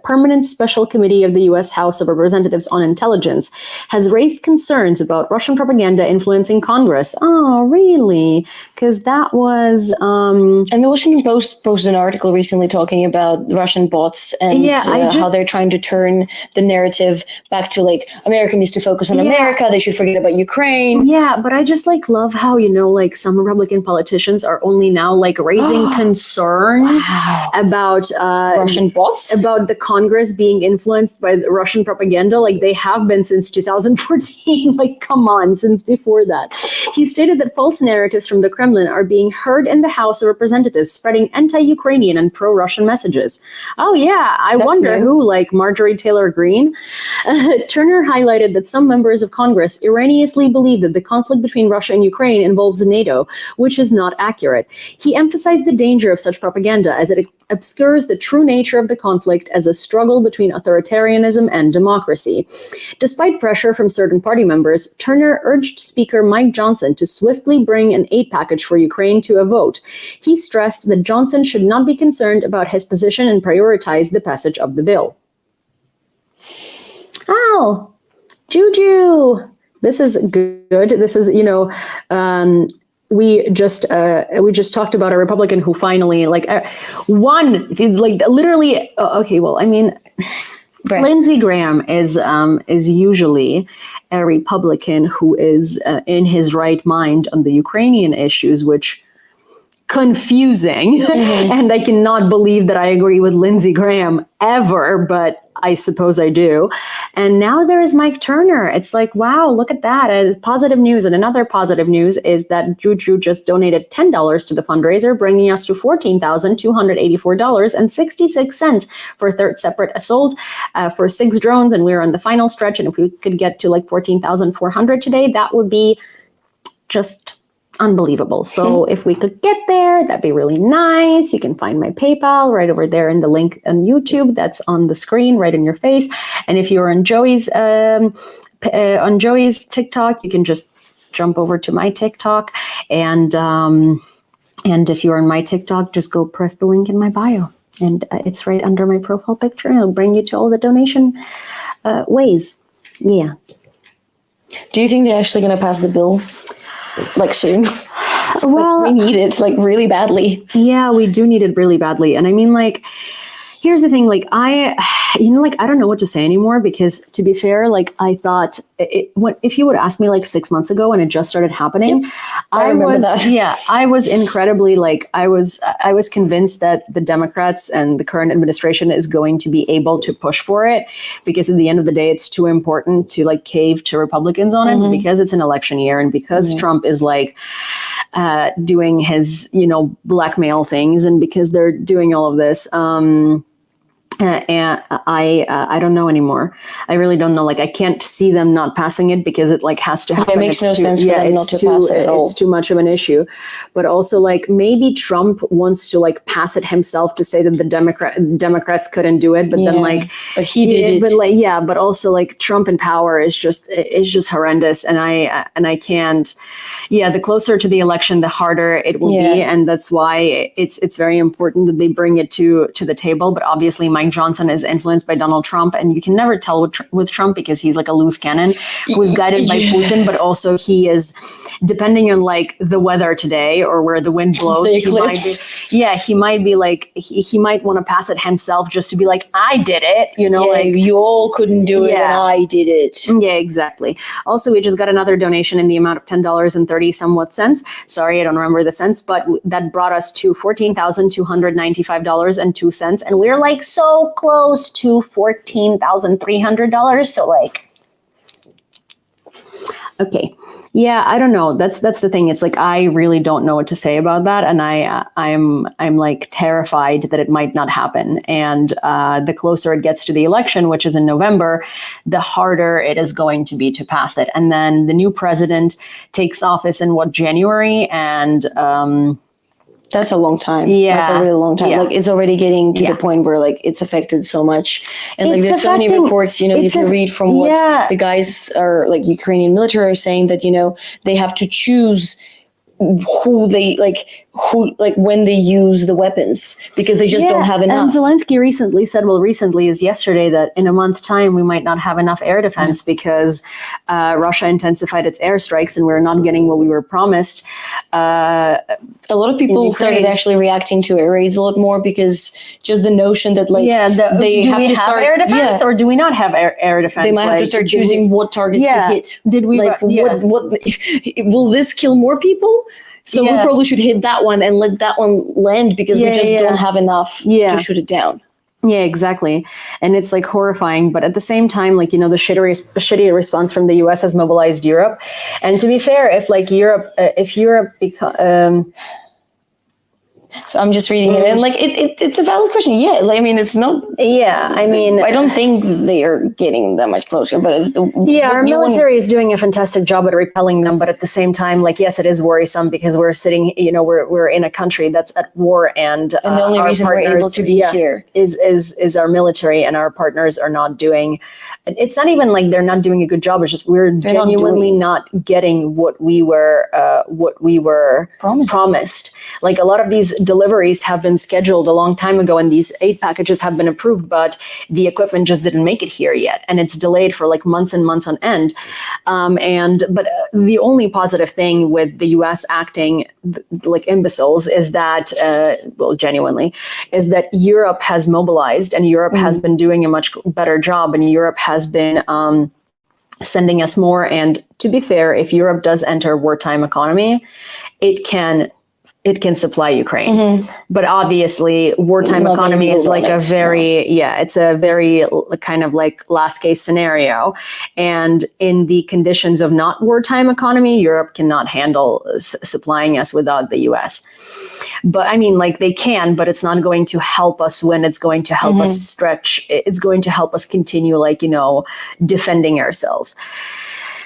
[SPEAKER 1] Permanent Special Committee of the U.S. House of Representatives on Intelligence, has raised concerns about Russian propaganda influencing Congress. Oh, really? Because that was...
[SPEAKER 2] And the Washington Post posted an article recently talking about Russian bots and how they're trying to turn the narrative back to like, America needs to focus on America, they should forget about Ukraine.
[SPEAKER 1] Yeah, but I just like love how, some Republican politicians are only now like raising concerns about
[SPEAKER 2] Russian bots?
[SPEAKER 1] About the Congress being influenced by the Russian propaganda, like they have been since 2014. Like, come on, since before that. He stated that false narratives from the Kremlin are being heard in the House of Representatives, spreading anti-Ukrainian and pro-Russian messages. Oh yeah, I wonder who, like Marjorie Taylor Greene? Turner highlighted that some members of Congress erroneously believe that the conflict between Russia and Ukraine involves NATO, which is not accurate. He emphasized the danger of such propaganda as it obscures the true nature of the conflict as a struggle between authoritarianism and democracy. Despite pressure from certain party members, Turner urged Speaker Mike Johnson to swiftly bring an aid package for Ukraine to a vote. He stressed that Johnson should not be concerned about his position and prioritize the passage of the bill. Oh, Juju. This is good. This is, we just talked about a Republican who finally won, literally. Okay, well, I mean, right. Lindsey Graham is usually a Republican who is in his right mind on the Ukrainian issues, which confusing. And I cannot believe that I agree with Lindsey Graham ever, but I suppose I do. And now there is Mike Turner. It's like, wow, look at that. Positive news. And another positive news is that Juju just donated $10 to the fundraiser, bringing us to $14,284.66 for a third separate assault for 6 drones. And we're on the final stretch. And if we could get to like 14,400 today, that would be just unbelievable. So if we could get there, that'd be really nice. You can find my PayPal right over there in the link on YouTube that's on the screen right in your face. And if you're on Joey's TikTok, you can just jump over to my TikTok. And if you're on my TikTok, just go press the link in my bio. And it's right under my profile picture. And it'll bring you to all the donation ways. Yeah.
[SPEAKER 2] Do you think they're actually going to pass the bill? Like soon?
[SPEAKER 1] Well,
[SPEAKER 2] we need it like really badly.
[SPEAKER 1] Yeah, we do need it really badly. And I mean, like, here's the thing, like, I don't know what to say anymore, because to be fair, like, I thought if you would ask me like 6 months ago when it just started happening, I was incredibly like, I was convinced that the Democrats and the current administration is going to be able to push for it, because at the end of the day, it's too important to like cave to Republicans on it, because it's an election year and because Trump is like doing his, blackmail things, and because they're doing all of this. And I don't know anymore. I really don't know. Like, I can't see them not passing it, because it like has to happen.
[SPEAKER 2] It makes no sense for them not to pass it at all.
[SPEAKER 1] It's too much of an issue. But also, like, maybe Trump wants to like pass it himself to say that the Democrats couldn't do it, but then like,
[SPEAKER 2] but he did it.
[SPEAKER 1] But like, but also like Trump in power is just horrendous, and I can't. Yeah, the closer to the election, the harder it will be, and that's why it's very important that they bring it to the table. But obviously, Mike Johnson is influenced by Donald Trump, and you can never tell with Trump, because he's like a loose cannon who's guided by Putin, but also he is, depending on like the weather today or where the wind blows, he might be like, he might want to pass it himself just to be like, I did it, like
[SPEAKER 2] you all couldn't do it and I did it.
[SPEAKER 1] Yeah, exactly. Also, we just got another donation in the amount of $10.30 somewhat cents. Sorry, I don't remember the cents, but that brought us to $14,295.02. And we're like so close to $14,300. So like, okay. Yeah, I don't know. That's the thing. It's like, I really don't know what to say about that. And I'm like terrified that it might not happen. And the closer it gets to the election, which is in November, the harder it is going to be to pass it. And then the new president takes office in January. And
[SPEAKER 2] That's a long time.
[SPEAKER 1] Yeah.
[SPEAKER 2] That's a really long time.
[SPEAKER 1] Yeah.
[SPEAKER 2] Like it's already getting to
[SPEAKER 1] Yeah.
[SPEAKER 2] the point where like it's affected so much. And like
[SPEAKER 1] It's
[SPEAKER 2] there's so many
[SPEAKER 1] affecting-
[SPEAKER 2] reports, you know, if you read from what
[SPEAKER 1] Yeah.
[SPEAKER 2] the guys are like Ukrainian military are saying that, you know, they have to choose who when they use the weapons because they just don't have enough.
[SPEAKER 1] And Zelensky recently said, recently is yesterday, that in a month's time we might not have enough air defense because Russia intensified its airstrikes and we're not getting what we were promised.
[SPEAKER 2] A lot of people started actually reacting to air raids a lot more because just the notion that like they
[SPEAKER 1] do
[SPEAKER 2] have
[SPEAKER 1] we
[SPEAKER 2] to
[SPEAKER 1] have
[SPEAKER 2] start
[SPEAKER 1] air defense or do we not have air defense?
[SPEAKER 2] they might have to start choosing what targets to hit.
[SPEAKER 1] Did we?
[SPEAKER 2] Like what will this kill more people? So we probably should hit that one and let that one land because we just don't have enough to shoot it down.
[SPEAKER 1] Yeah, exactly. And it's like horrifying. But at the same time, like, you know, the shitty response from the US has mobilized Europe. And to be fair, if Europe
[SPEAKER 2] so I'm just reading it and like it's a valid question. Yeah, like, I mean, it's not.
[SPEAKER 1] Yeah, I mean,
[SPEAKER 2] I don't think they are getting that much closer, but it's
[SPEAKER 1] our military is doing a fantastic job at repelling them. But at the same time, like, yes, it is worrisome because we're sitting, you know, we're in a country that's at war, and
[SPEAKER 2] the only reason we're able to be here
[SPEAKER 1] is our military, and our partners are not doing. It's not even like they're not doing a good job. It's just we're genuinely not getting what we were promised. Like a lot of these deliveries have been scheduled a long time ago, and these aid packages have been approved, but the equipment just didn't make it here yet, and it's delayed for like months and months on end. But the only positive thing with the U.S. acting like imbeciles is that, genuinely, is that Europe has mobilized, and Europe has been doing a much better job, and Europe has been sending us more. And to be fair, if Europe does enter wartime economy, it can supply Ukraine. But obviously, wartime economy is like it's a very kind of like last case scenario. And in the conditions of not wartime economy, Europe cannot handle supplying us without the US. But I mean, like, they can, but it's not going to help us when it's going to help us stretch. It's going to help us continue, like, you know, defending ourselves.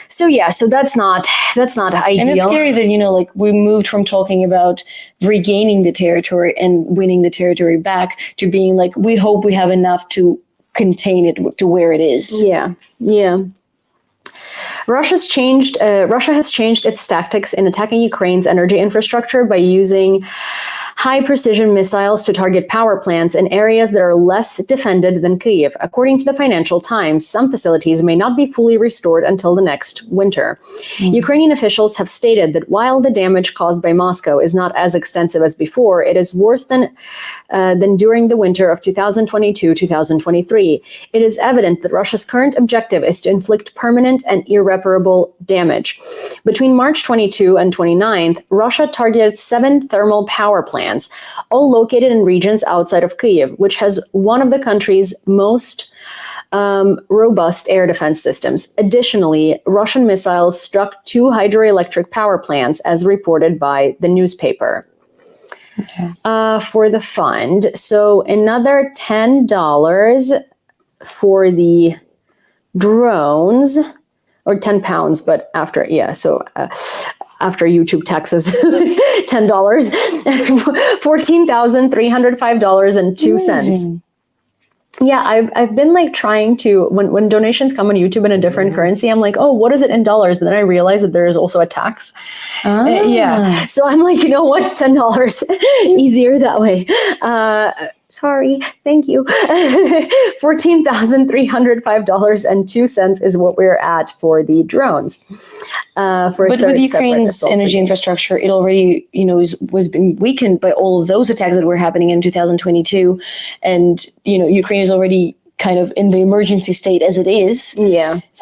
[SPEAKER 1] So that's not ideal.
[SPEAKER 2] And it's scary that, you know, like, we moved from talking about regaining the territory and winning the territory back to being like, we hope we have enough to contain it to where it is.
[SPEAKER 1] Yeah. Russia has changed its tactics in attacking Ukraine's energy infrastructure by using high-precision missiles to target power plants in areas that are less defended than Kyiv. According to the Financial Times, some facilities may not be fully restored until the next winter. Ukrainian officials have stated that while the damage caused by Moscow is not as extensive as before, it is worse than during the winter of 2022-2023. It is evident that Russia's current objective is to inflict permanent and irreparable damage. Between March 22 and 29th, Russia targeted 7 thermal power plants, all located in regions outside of Kyiv, which has one of the country's most robust air defense systems. Additionally, Russian missiles struck 2 hydroelectric power plants, as reported by the newspaper. For the fund, so another $10 for the drones, or £10, but after, after YouTube taxes, $10, $14,305.02. Yeah, I've been like trying to, when donations come on YouTube in a different currency, I'm like, oh, what is it in dollars? But then I realized that there is also a tax. So I'm like, you know what, $10, easier that way. Sorry, thank you. $14,305.02 is what we're at for the drones. But
[SPEAKER 2] with Ukraine's energy infrastructure, it already, you know, was been weakened by all of those attacks that were happening in 2022, and you know, Ukraine is already kind of in the emergency state as it is.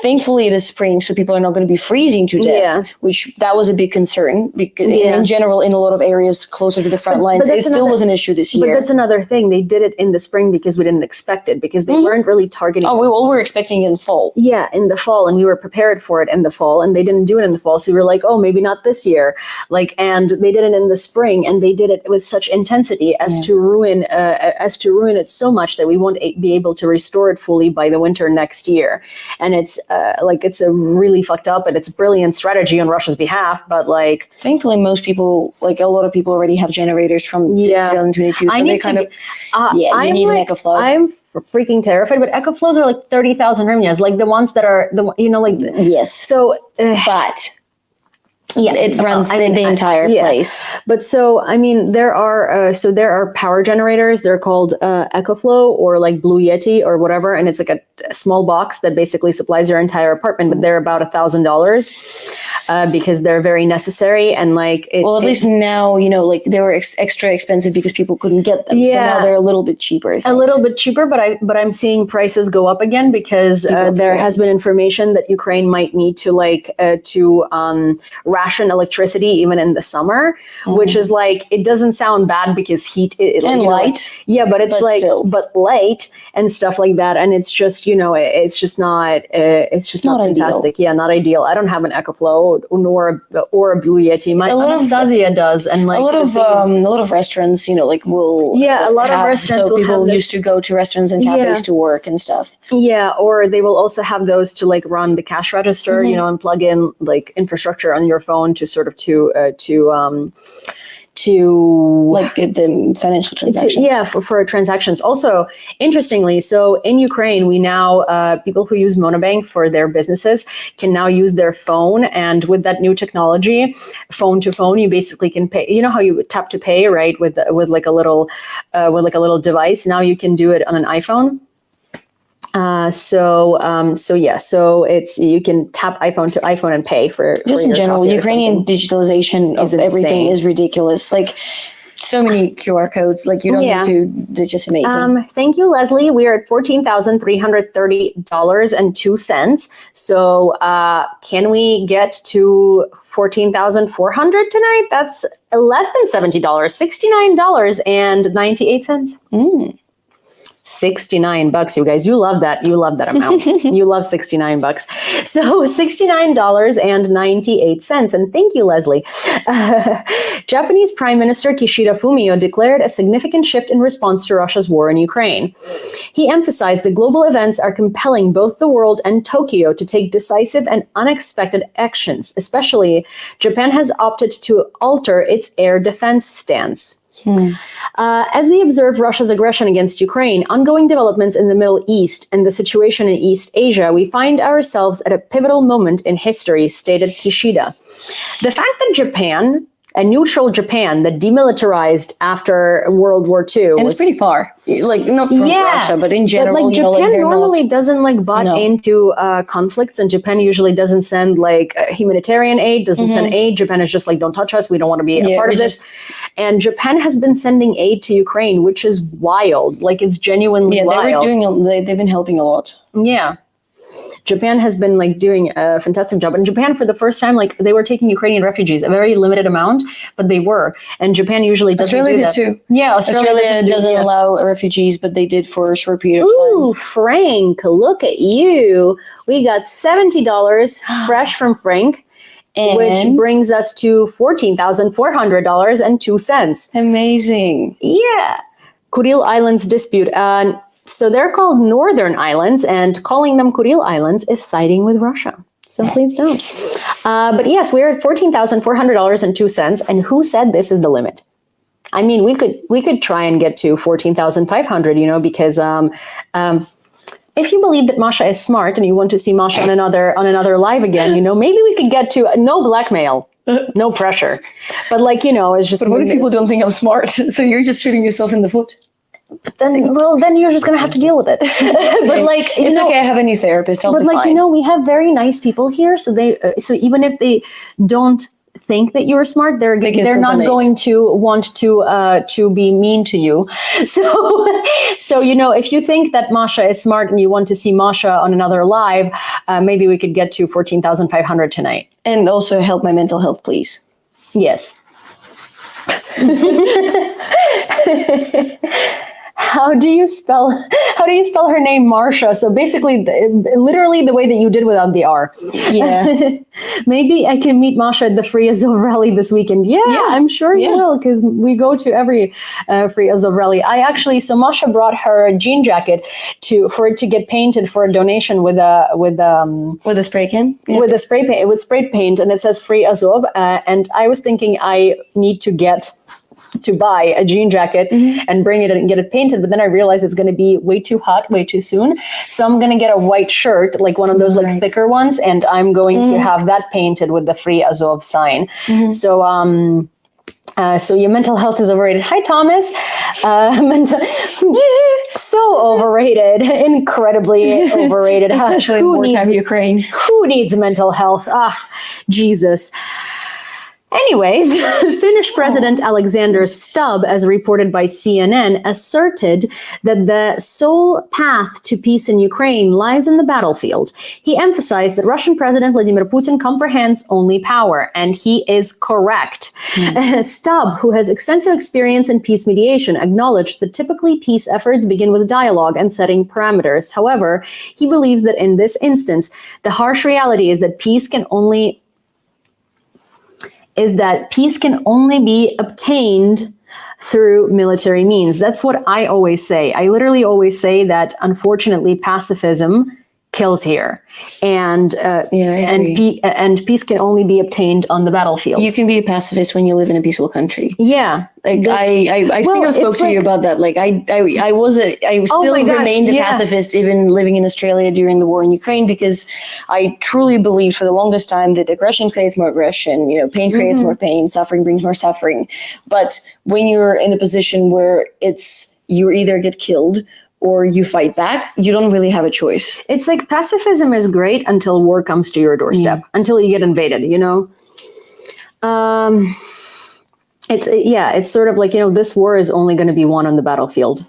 [SPEAKER 2] Thankfully, it is spring, so people are not going to be freezing to death, which that was a big concern because in general, in a lot of areas closer to the front lines, it still was an issue this year.
[SPEAKER 1] But that's another thing. They did it in the spring because we didn't expect it, because they weren't really targeting.
[SPEAKER 2] Oh, we all were expecting it in fall.
[SPEAKER 1] Yeah, in the fall, and we were prepared for it in the fall, and they didn't do it in the fall. So we were like, oh, maybe not this year. Like, and they did it in the spring, and they did it with such intensity as to ruin it so much that we won't be able to restore restore it fully by the winter next year. And it's it's a really fucked up, and it's a brilliant strategy on Russia's behalf. But like,
[SPEAKER 2] thankfully, most people, like a lot of people, already have generators from 2022. So they kind of you need an EcoFlow.
[SPEAKER 1] I'm freaking terrified, but EcoFlows are like 30,000 hryvnias, like the ones that are
[SPEAKER 2] yes.
[SPEAKER 1] So,
[SPEAKER 2] but it runs the entire place.
[SPEAKER 1] But so, I mean, there are power generators. They're called EcoFlow or like Blue Yeti or whatever. And it's like a small box that basically supplies your entire apartment, but they're about $1,000 because they're very necessary. And like,
[SPEAKER 2] at least now, like they were extra expensive because people couldn't get them. Yeah. So now they're a little bit cheaper.
[SPEAKER 1] A little bit cheaper, but I'm seeing prices go up again because there has been information that Ukraine might need to ration electricity even in the summer, which is like, it doesn't sound bad because heat
[SPEAKER 2] and light.
[SPEAKER 1] But it's but light and stuff like that. And it's just, it's just not fantastic.
[SPEAKER 2] Ideal.
[SPEAKER 1] Yeah, not ideal. I don't have an EcoFlow or a Blue Yeti. My Anastasia does. And like
[SPEAKER 2] a lot of restaurants, will
[SPEAKER 1] a lot of restaurants.
[SPEAKER 2] So people used to go to restaurants and cafes to work and stuff.
[SPEAKER 1] Yeah, or they will also have those to like run the cash register, and plug in like infrastructure on your phone to sort of to
[SPEAKER 2] like the financial transactions.
[SPEAKER 1] For transactions. Also, interestingly, so in Ukraine, we now people who use Monobank for their businesses can now use their phone, and with that new technology, phone to phone, you basically can pay. You know how you tap to pay, right? With like a little device. Now you can do it on an iPhone. So it's, you can tap iPhone to iPhone and pay for
[SPEAKER 2] just in general. Ukrainian digitalization of everything is ridiculous. Like so many QR codes, like you don't need to. They're just amazing.
[SPEAKER 1] Thank you, Leslie. We are at $14,330.02. So can we get to 14,400 tonight? That's less than $70. $69.98. $69, you guys. You love that. You love that amount. You love $69. So $69.98. And thank you, Leslie. Japanese Prime Minister Kishida Fumio declared a significant shift in response to Russia's war in Ukraine. He emphasized that global events are compelling both the world and Tokyo to take decisive and unexpected actions. Especially, Japan has opted to alter its air defense stance. As we observe Russia's aggression against Ukraine, ongoing developments in the Middle East, and the situation in East Asia, we find ourselves at a pivotal moment in history, stated Kishida. The fact that Japan, a neutral Japan that demilitarized after World War II,
[SPEAKER 2] and it's pretty far, like not from Russia, but in general,
[SPEAKER 1] but like Japan normally doesn't like butt into conflicts, and Japan usually doesn't send like humanitarian aid, doesn't send aid. Japan is just like, don't touch us, we don't want to be a part of this. And Japan has been sending aid to Ukraine, which is wild. Like, it's genuinely wild.
[SPEAKER 2] They've been helping a lot.
[SPEAKER 1] Yeah. Japan has been like doing a fantastic job. And Japan, for the first time, like they were taking Ukrainian refugees, a very limited amount, but they were. And Japan usually doesn't do that.
[SPEAKER 2] Australia did too.
[SPEAKER 1] Yeah,
[SPEAKER 2] Australia doesn't allow refugees, but they did for a short period of time.
[SPEAKER 1] Ooh, Frank, look at you. We got $70 fresh from Frank, which brings us to $14,400.02.
[SPEAKER 2] Amazing.
[SPEAKER 1] Yeah. Kuril Islands dispute. So they're called Northern Islands, and calling them Kuril Islands is siding with Russia. So please don't. But yes, we're at $14,400.02. And who said this is the limit? I mean, we could try and get to 14,500, because if you believe that Masha is smart and you want to see Masha on another live again, maybe we could get to no blackmail. No pressure. But it's just.
[SPEAKER 2] But what if people don't think I'm smart? So you're just shooting yourself in the foot.
[SPEAKER 1] Then you're just gonna have to deal with it. But like,
[SPEAKER 2] it's okay. I have a new therapist. I'll be fine.
[SPEAKER 1] We have very nice people here, so so even if they don't think that you're smart, they're not going to want to be mean to you. So if you think that Masha is smart and you want to see Masha on another live, maybe we could get to 14,500 tonight.
[SPEAKER 2] And also help my mental health, please.
[SPEAKER 1] Yes. how do you spell her name, Marsha? So basically, literally the way that you did without the R.
[SPEAKER 2] Yeah.
[SPEAKER 1] Maybe I can meet Masha at the Free Azov rally this weekend. Yeah, I'm sure you will, because we go to every Free Azov rally. So Masha brought her jean jacket for it to get painted for a donation with a
[SPEAKER 2] spray can. Yeah.
[SPEAKER 1] With a spray paint, with spray paint, and it says Free Azov. And I was thinking I need to buy a jean jacket and bring it and get it painted, but then I realized it's going to be way too hot, way too soon. So I'm going to get a white shirt, like one of those like thicker ones, and I'm going to have that painted with the Free Azov sign. So so your mental health is overrated. Hi, Thomas. So overrated, incredibly overrated.
[SPEAKER 2] Especially in wartime Ukraine.
[SPEAKER 1] Who needs mental health? Jesus. Anyways, Finnish President Alexander Stubb, as reported by CNN, asserted that the sole path to peace in Ukraine lies in the battlefield. He emphasized that Russian President Vladimir Putin comprehends only power, and he is correct. Stubb, who has extensive experience in peace mediation, acknowledged that typically peace efforts begin with dialogue and setting parameters. However, he believes that in this instance, the harsh reality is that peace can only be obtained through military means. That's what I always say. I literally always say that, unfortunately, pacifism kills here, and peace can only be obtained on the battlefield.
[SPEAKER 2] You can be a pacifist when you live in a peaceful country.
[SPEAKER 1] Yeah,
[SPEAKER 2] like I think I spoke to you about that. Like I still remained a pacifist even living in Australia during the war in Ukraine, because I truly believed for the longest time that aggression creates more aggression. You know, pain creates more pain. Suffering brings more suffering. But when you're in a position where you either get killed or you fight back, you don't really have a choice.
[SPEAKER 1] It's like pacifism is great until war comes to your doorstep, until you get invaded, you know? It's sort of like, you know, this war is only going to be won on the battlefield.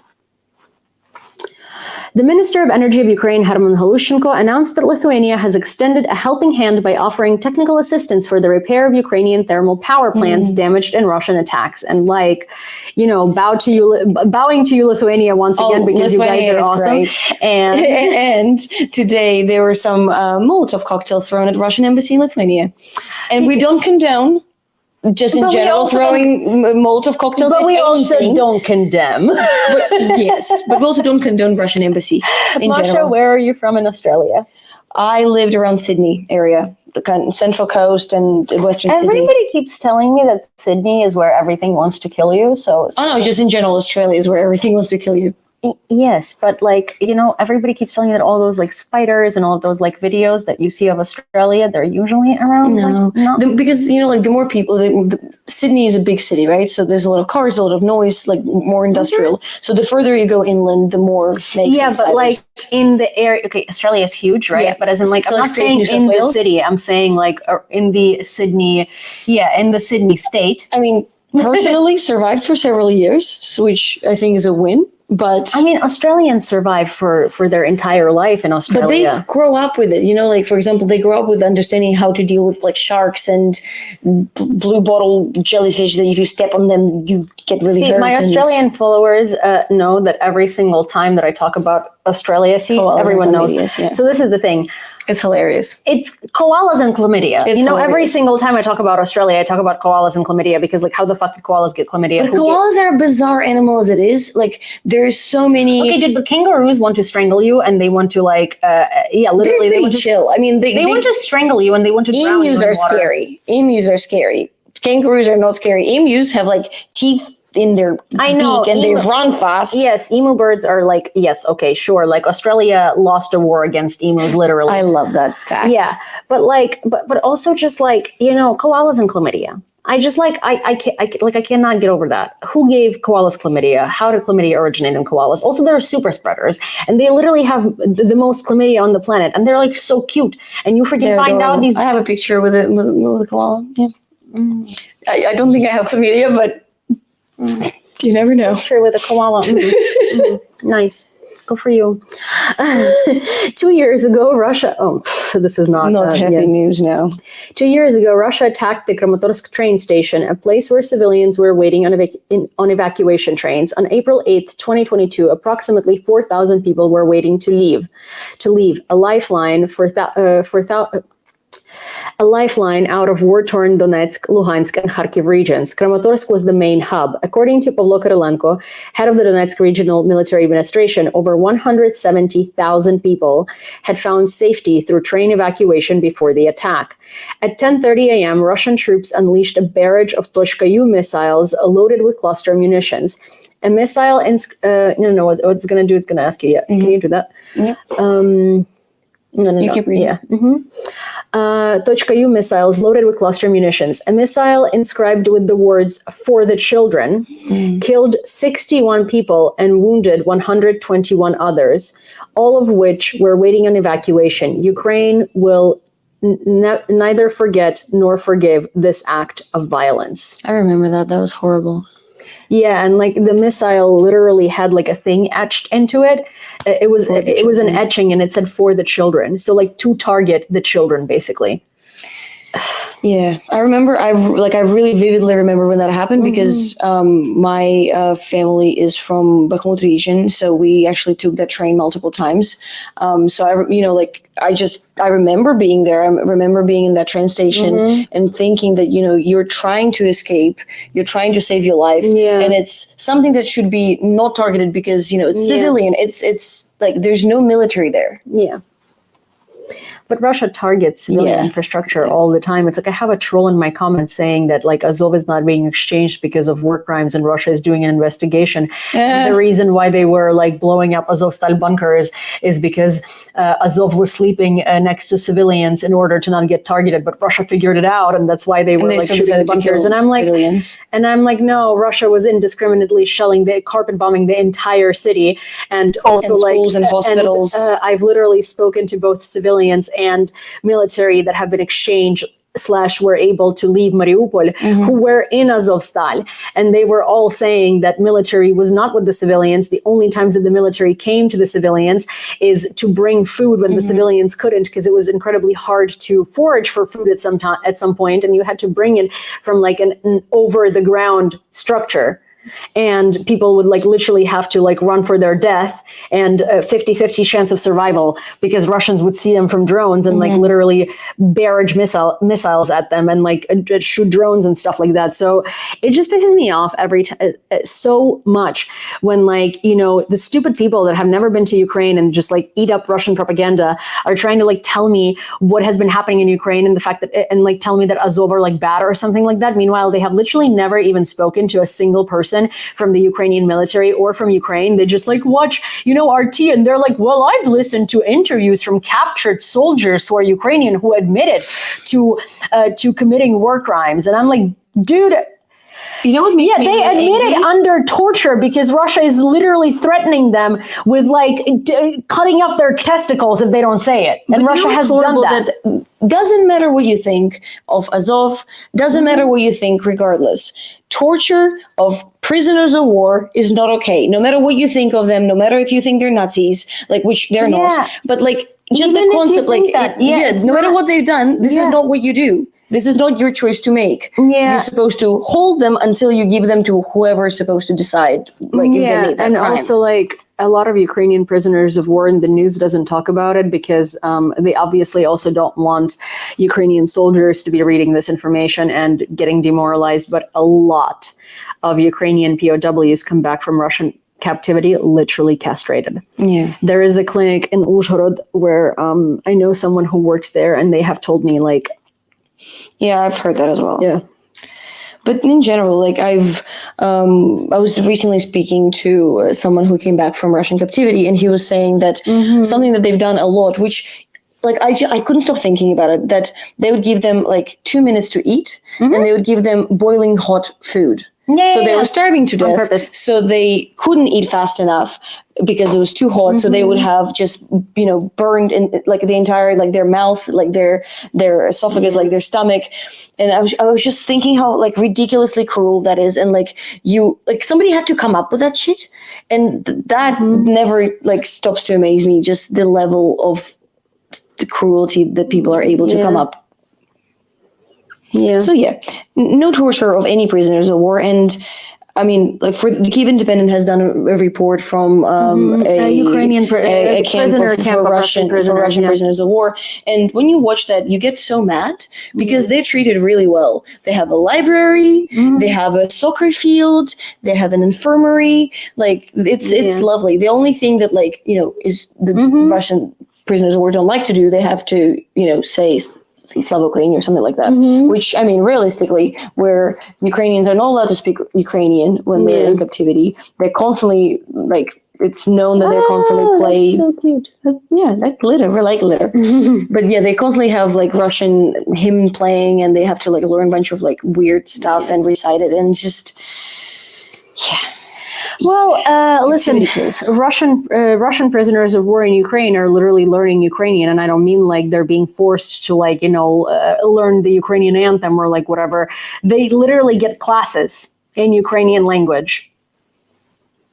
[SPEAKER 1] The Minister of Energy of Ukraine, Herman Halushchenko, announced that Lithuania has extended a helping hand by offering technical assistance for the repair of Ukrainian thermal power plants damaged in Russian attacks. And like, you know, bowing to you, Lithuania, once again, because Lithuania, you guys are awesome. Great.
[SPEAKER 2] And today there were some Molotov cocktails thrown at Russian embassy in Lithuania. And we don't condone just in general throwing Molotov cocktails.
[SPEAKER 1] But we also don't condemn.
[SPEAKER 2] But we also don't condone Russian embassy in general.
[SPEAKER 1] Where are you from in Australia?
[SPEAKER 2] I lived around Sydney area, the kind of Central Coast and Western Sydney.
[SPEAKER 1] Everybody keeps telling me that Sydney is where everything wants to kill you. So
[SPEAKER 2] no, just in general, Australia is where everything wants to kill you.
[SPEAKER 1] Yes, but like, you know, everybody keeps telling you that all those like spiders and all of those like videos that you see of Australia, they're usually around.
[SPEAKER 2] Because, you know, like the more people, Sydney is a big city, right? So there's a lot of cars, a lot of noise, like more industrial. So the further you go inland, the more snakes.
[SPEAKER 1] Yeah, but like in the area, okay, Australia is huge, right? Yeah. But as in like, I'm not saying in the city, I'm saying like in the Sydney, in the Sydney state.
[SPEAKER 2] I mean, personally survived for several years, which I think is a win. But
[SPEAKER 1] I mean, Australians survive for their entire life in Australia.
[SPEAKER 2] But they grow up with it, you know, like, for example, they grow up with understanding how to deal with like sharks and blue bottle jellyfish that if you step on them, you get really hurt.
[SPEAKER 1] My Australian followers know that every single time that I talk about Australia, everyone knows. Yeah. So this is the thing.
[SPEAKER 2] It's hilarious.
[SPEAKER 1] It's koalas and chlamydia. Every single time I talk about Australia, I talk about koalas and chlamydia, because like, how the fuck did koalas get chlamydia?
[SPEAKER 2] But koalas are a bizarre animal as it is. Like, there's so many.
[SPEAKER 1] Okay, dude, but kangaroos want to strangle you, and they want to like, literally,
[SPEAKER 2] they want to chill. I mean, they
[SPEAKER 1] want to strangle you, and they want to drown you in water.
[SPEAKER 2] Emus are scary. Kangaroos are not scary. Emus have like teeth in their beak, and they run fast.
[SPEAKER 1] Yes, emu birds are like, yes, okay, sure. Like, Australia lost a war against emus, literally.
[SPEAKER 2] I love that fact.
[SPEAKER 1] Yeah, but like, but also just like, you know, koalas and chlamydia. I just like, I cannot get over that. Who gave koalas chlamydia? How did chlamydia originate in koalas? Also, they're super spreaders, and they literally have the most chlamydia on the planet, and they're like so cute. And you freaking find out these.
[SPEAKER 2] I have a picture with a koala. Yeah, I don't think I have chlamydia, but. You never know.
[SPEAKER 1] Sure, with a koala. Nice. Go for you. 2 years ago, Russia... Oh, this is not
[SPEAKER 2] happy news now.
[SPEAKER 1] 2 years ago, Russia attacked the Kramatorsk train station, a place where civilians were waiting on evacuation trains. On April 8th, 2022, approximately 4,000 people were waiting to leave. A lifeline a lifeline out of war-torn Donetsk, Luhansk, and Kharkiv regions. Kramatorsk was the main hub. According to Pavlo Kirilenko, head of the Donetsk Regional Military Administration, over 170,000 people had found safety through train evacuation before the attack. At 10:30 a.m., Russian troops unleashed a barrage of Tochka-U missiles loaded with cluster munitions. A missile... what it's going to do, it's going to ask you. Yeah. Mm-hmm. Can you do that?
[SPEAKER 2] Yeah.
[SPEAKER 1] No.
[SPEAKER 2] You keep reading.
[SPEAKER 1] Yeah. Mm-hmm. Tochka-U missiles loaded with cluster munitions. A missile inscribed with the words "For the Children" killed 61 people and wounded 121 others, all of which were waiting on evacuation. Ukraine will neither forget nor forgive this act of violence.
[SPEAKER 2] I remember that. That was horrible.
[SPEAKER 1] Yeah, and like the missile literally had like a thing etched into it. It was an etching, and it said "For the Children." So like to target the children, basically.
[SPEAKER 2] Yeah, I remember. I really vividly remember when that happened because my family is from Bakhmut region, so we actually took that train multiple times. So I remember being there. I remember being in that train station and thinking that you're trying to escape, you're trying to save your life, and it's something that should be not targeted because it's civilian. It's like there's no military there.
[SPEAKER 1] Yeah. But Russia targets civilian infrastructure all the time. It's like I have a troll in my comments saying that like Azov is not being exchanged because of war crimes and Russia is doing an investigation. The reason why they were like blowing up Azovstal bunkers is because Azov was sleeping next to civilians in order to not get targeted. But Russia figured it out, and that's why they were like shooting the bunkers. And I'm like, no, Russia was indiscriminately shelling, carpet bombing the entire city, and also
[SPEAKER 2] and schools and hospitals.
[SPEAKER 1] And, I've literally spoken to both civilians and military that have been exchanged / were able to leave Mariupol, who were in Azovstal. And they were all saying that military was not with the civilians. The only times that the military came to the civilians is to bring food when the civilians couldn't, because it was incredibly hard to forage for food at some point. And you had to bring it from like an over the ground structure. And people would like literally have to like run for their death, and 50-50 chance of survival because Russians would see them from drones and like literally barrage missiles at them and like shoot drones and stuff like that. So it just pisses me off every time so much when like, the stupid people that have never been to Ukraine and just like eat up Russian propaganda are trying to like tell me what has been happening in Ukraine and the fact that and like tell me that Azov are like bad or something like that. Meanwhile, they have literally never even spoken to a single person from the Ukrainian military or from Ukraine. They just like watch, RT, and they're like, well, I've listened to interviews from captured soldiers who are Ukrainian who admitted to committing war crimes. And I'm like, dude,
[SPEAKER 2] you know what makes me
[SPEAKER 1] they admitted under torture because Russia is literally threatening them with like cutting off their testicles if they don't say it. And Russia has done that.
[SPEAKER 2] Doesn't matter what you think of Azov, doesn't matter what you think regardless. Torture of prisoners of war is not okay. No matter what you think of them, no matter if you think they're Nazis, like which they're not. But like just
[SPEAKER 1] even
[SPEAKER 2] the concept, no matter what they've done, this is not what you do. This is not your choice to make. You're supposed to hold them until you give them to whoever is supposed to decide. Like if they made that
[SPEAKER 1] and
[SPEAKER 2] crime.
[SPEAKER 1] Also like a lot of Ukrainian prisoners of war, and the news doesn't talk about it because they obviously also don't want Ukrainian soldiers to be reading this information and getting demoralized. But a lot of Ukrainian POWs come back from Russian captivity literally castrated. There is a clinic in Uzhhorod where I know someone who works there, and they have told me like,
[SPEAKER 2] I've heard that as well.
[SPEAKER 1] But
[SPEAKER 2] in general, like I was recently speaking to someone who came back from Russian captivity, and he was saying that something that they've done a lot, which like I couldn't stop thinking about it, that they would give them like 2 minutes to eat, and they would give them boiling hot food. So they were starving to
[SPEAKER 1] On
[SPEAKER 2] death.
[SPEAKER 1] purpose.
[SPEAKER 2] So they couldn't eat fast enough because it was too hot. So they would have just, burned in like the entire, like their mouth, like their esophagus, like their stomach. And I was just thinking how like ridiculously cruel that is. And like somebody had to come up with that shit. And that never like stops to amaze me. Just the level of the cruelty that people are able to come up.
[SPEAKER 1] Yeah.
[SPEAKER 2] So no torture of any prisoners of war. And I mean, like for the Kyiv Independent has done a report from a
[SPEAKER 1] Ukrainian
[SPEAKER 2] camp for Russian prisoners of war. And when you watch that, you get so mad because they're treated really well. They have a library, they have a soccer field, they have an infirmary. Like it's lovely. The only thing that is the Russian prisoners of war don't like to do, they have to say Slava Ukraini or something like that, which I mean realistically, where Ukrainians are not allowed to speak Ukrainian when they're in captivity, they're constantly it's known that they're constantly play.
[SPEAKER 1] So cute.
[SPEAKER 2] Like glitter. We're like glitter. But they constantly have like Russian hymn playing, and they have to like learn a bunch of like weird stuff and recite it, and it's just
[SPEAKER 1] Well, listen, Russian prisoners of war in Ukraine are literally learning Ukrainian, and I don't mean like they're being forced to learn the Ukrainian anthem or like whatever. They literally get classes in Ukrainian language.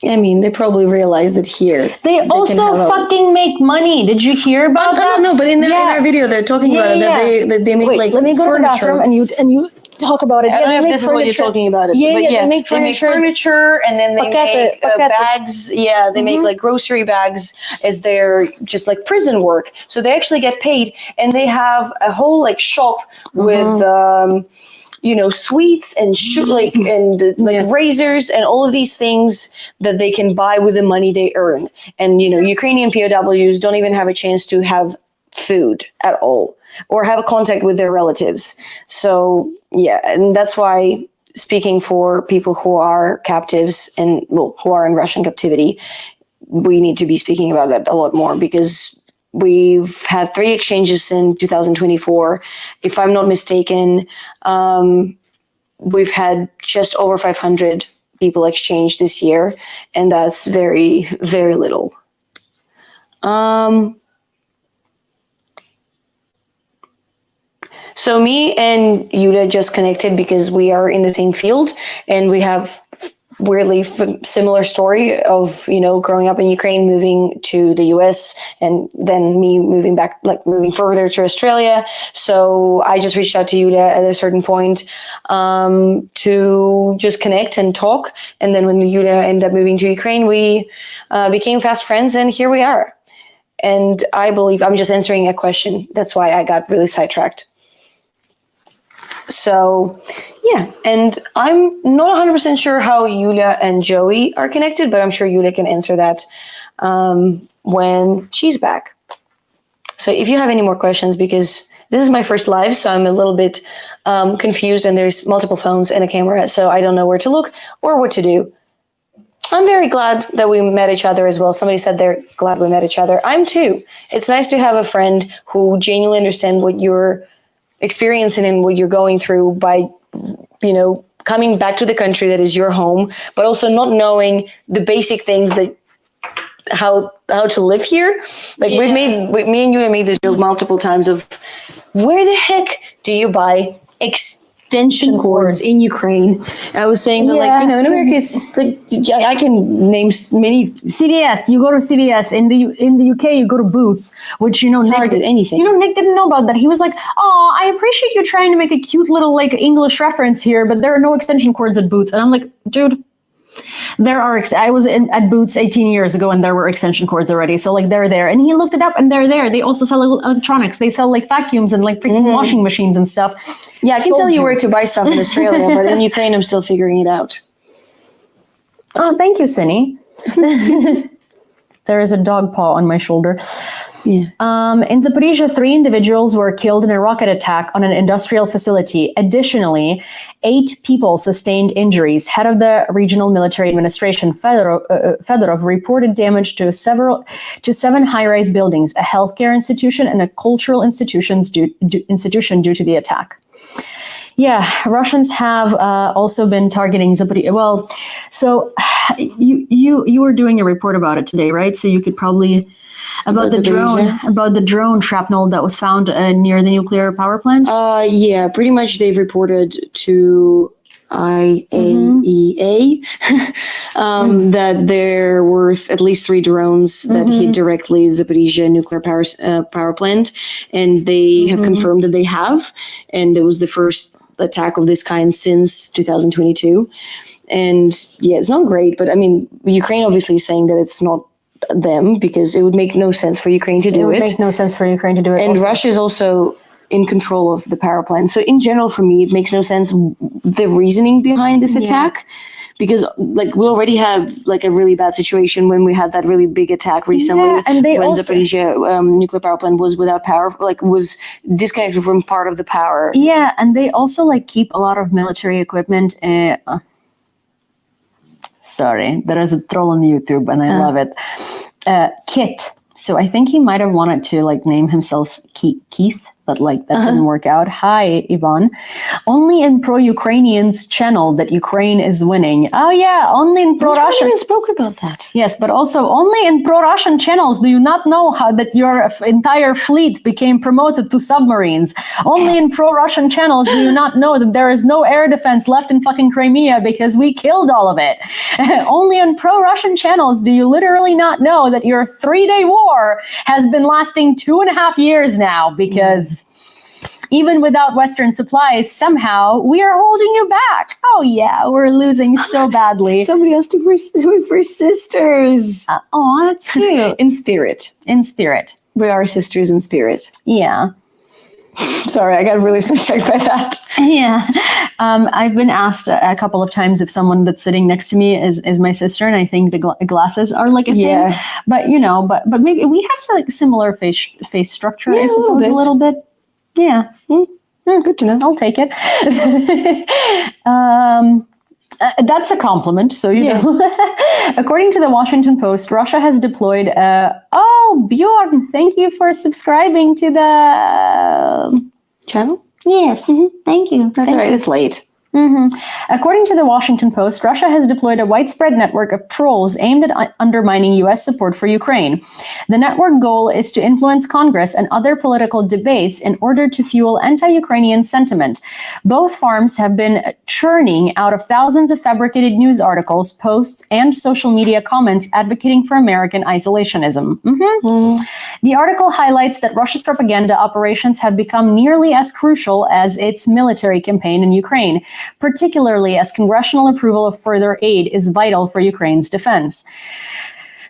[SPEAKER 2] I mean, they probably realize that here.
[SPEAKER 1] They also fucking make money. Did you hear about that?
[SPEAKER 2] No, but in our video, they're talking about it, that they make like
[SPEAKER 1] let me go
[SPEAKER 2] furniture.
[SPEAKER 1] to the bathroom and you talk about it.
[SPEAKER 2] I don't know if this is what you're talking about.
[SPEAKER 1] They make
[SPEAKER 2] furniture, and then they make bags. Yeah, they make like grocery bags as their just like prison work. So they actually get paid, and they have a whole like shop with sweets and razors and all of these things that they can buy with the money they earn. And Ukrainian POWs don't even have a chance to have food at all or have a contact with their relatives. So and that's why, speaking for people who are captives and who are in Russian captivity, we need to be speaking about that a lot more, because we've had 3 exchanges in 2024. If I'm not mistaken, we've had just over 500 people exchanged this year, and that's very, very little. So me and Yulia just connected because we are in the same field, and we have weirdly similar story of growing up in Ukraine, moving to the US, and then me moving back, like moving further to Australia. So I just reached out to Yulia at a certain point to just connect and talk. And then when Yulia ended up moving to Ukraine, we became fast friends, and here we are. And I believe I'm just answering a question. That's why I got really sidetracked. So, and I'm not 100% sure how Yulia and Joey are connected, but I'm sure Yulia can answer that when she's back. So if you have any more questions, because this is my first live, so I'm a little bit confused, and there's multiple phones and a camera, so I don't know where to look or what to do. I'm very glad that we met each other as well. Somebody said they're glad we met each other. I'm too. It's nice to have a friend who genuinely understands what you're experiencing and what you're going through by, coming back to the country that is your home, but also not knowing the basic things that how to live here. Like me and you have made this joke multiple times of where the heck do you buy extension cords in Ukraine? I was saying that in America it's like I can name many.
[SPEAKER 1] CVS, you go to CVS. In the UK, you go to Boots, which
[SPEAKER 2] Target, anything.
[SPEAKER 1] Nick didn't know about that. He was like, "Oh, I appreciate you trying to make a cute little like English reference here, but there are no extension cords at Boots." And I'm like, dude, there are. I was at Boots 18 years ago, and there were extension cords already. So like they're there, and he looked it up, and they're there. They also sell electronics. They sell like vacuums and like freaking washing machines and stuff.
[SPEAKER 2] Yeah, I can tell you where to buy stuff in Australia, but in Ukraine, I'm still figuring it out.
[SPEAKER 1] Oh, thank you, Cindy. There is a dog paw on my shoulder.
[SPEAKER 2] Yeah.
[SPEAKER 1] In Zaporizhia, 3 individuals were killed in a rocket attack on an industrial facility. Additionally, 8 people sustained injuries. Head of the regional military administration, Fedorov, reported damage to 7 high-rise buildings, a healthcare institution, and a cultural institution due to the attack. Yeah, Russians have also been targeting Zaporizhzhia. Well, so you were doing a report about it today, right? So you could probably about the drone shrapnel that was found near the nuclear power plant.
[SPEAKER 2] Yeah, pretty much they've reported to IAEA that there were at least 3 drones that hit directly Zaporizhzhia nuclear power plant, and they have confirmed that they have, and it was the first attack of this kind since 2022. And yeah, it's not great, but I mean, Ukraine obviously is saying that it's not them because it would make no sense for Ukraine to do it.
[SPEAKER 1] It would make no sense for Ukraine to do it.
[SPEAKER 2] And also, Russia is also in control of the power plant. So in general, for me, it makes no sense the reasoning behind this attack, because like we already have like a really bad situation when we had that really big attack recently,
[SPEAKER 1] and when
[SPEAKER 2] Zaporizhzhia nuclear power plant was without power, like was disconnected from part of the power.
[SPEAKER 1] Yeah, and they also like keep a lot of military equipment. Sorry, there is a troll on YouTube, and I love it. Kit. So I think he might have wanted to like name himself Keith, but like that didn't work out. Hi, Ivan. Only in pro-Ukrainians channel that Ukraine is winning. Oh yeah, only in pro-Russian.
[SPEAKER 2] We haven't even spoke about that.
[SPEAKER 1] Yes, but also only in pro-Russian channels do you not know how that your entire fleet became promoted to submarines. Only in pro-Russian channels do you not know that there is no air defense left in fucking Crimea because we killed all of it. Only in pro-Russian channels do you literally not know that your 3-day war has been lasting 2.5 years now because even without Western supplies, somehow we are holding you back. Oh yeah, we're losing so badly.
[SPEAKER 2] Somebody else to for sisters.
[SPEAKER 1] Oh, that's cute.
[SPEAKER 2] In spirit.
[SPEAKER 1] In spirit.
[SPEAKER 2] We are sisters in spirit.
[SPEAKER 1] Yeah.
[SPEAKER 2] Sorry, I got really sidetracked by that.
[SPEAKER 1] Yeah. I've been asked a couple of times if someone that's sitting next to me is my sister, and I think the glasses are like a thing. But you know, but maybe we have like similar face structure, I suppose, a little bit. Yeah.
[SPEAKER 2] Good to know.
[SPEAKER 1] I'll take it. That's a compliment, so you know. According to the Washington Post, Russia has deployed Bjorn, thank you for subscribing to the
[SPEAKER 2] channel.
[SPEAKER 1] Yes, thank you.
[SPEAKER 2] That's all right, it's late.
[SPEAKER 1] According to the Washington Post, Russia has deployed a widespread network of trolls aimed at undermining U.S. support for Ukraine. The network goal is to influence Congress and other political debates in order to fuel anti-Ukrainian sentiment. Both farms have been churning out of thousands of fabricated news articles, posts, and social media comments advocating for American isolationism. The article highlights that Russia's propaganda operations have become nearly as crucial as its military campaign in Ukraine, particularly as congressional approval of further aid is vital for Ukraine's defense.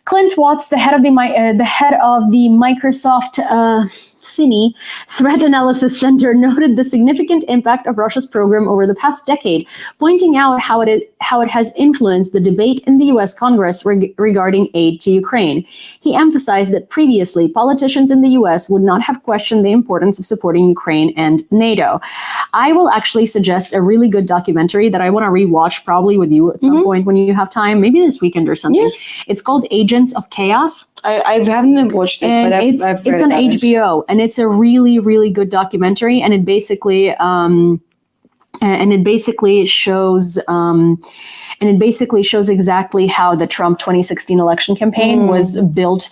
[SPEAKER 1] Clint Watts, the head of the Microsoft Cine Threat Analysis Center, noted the significant impact of Russia's program over the past decade, pointing out how it has influenced the debate in the U.S. Congress regarding aid to Ukraine. He emphasized that previously politicians in the U.S. would not have questioned the importance of supporting Ukraine and NATO. I will actually suggest a really good documentary that I want to rewatch probably with you at some point when you have time, maybe this weekend or something. Yeah. It's called Agents of Chaos.
[SPEAKER 2] I haven't watched it,
[SPEAKER 1] and
[SPEAKER 2] but I've read
[SPEAKER 1] it's on HBO, and it's a really, really good documentary, and it basically shows exactly how the Trump 2016 election campaign was built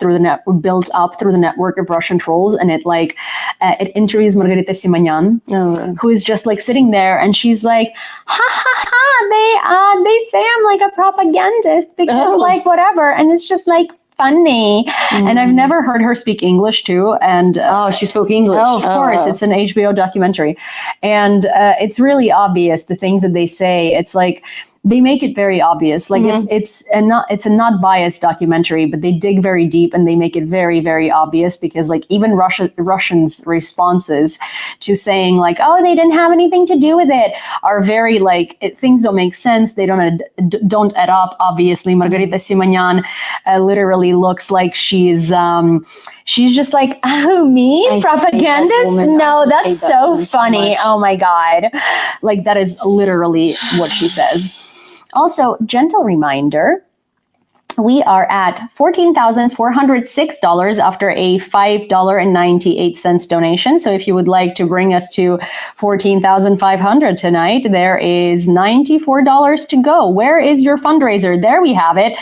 [SPEAKER 1] up through the network of Russian trolls, and it interviews Margarita Simonyan, who is just like sitting there, and she's like, ha ha ha, they say I'm like a propagandist because like whatever, and it's just like funny. And I've never heard her speak English too. And
[SPEAKER 2] she spoke English.
[SPEAKER 1] Oh, of course. It's an HBO documentary. And it's really obvious the things that they say. It's like they make it very obvious. Like it's a not biased documentary, but they dig very deep and they make it very, very obvious, because like even Russians' responses to saying like, oh, they didn't have anything to do with it, are very like things don't make sense. They don't add up. Obviously, Margarita Simonyan literally looks like she's just like, oh, me? Propagandist? No, that's so funny. Oh my God. Like that is literally what she says. Also, gentle reminder, we are at $14,406 after a $5.98 donation. So if you would like to bring us to 14,500 tonight, there is $94 to go. Where is your fundraiser? There we have it.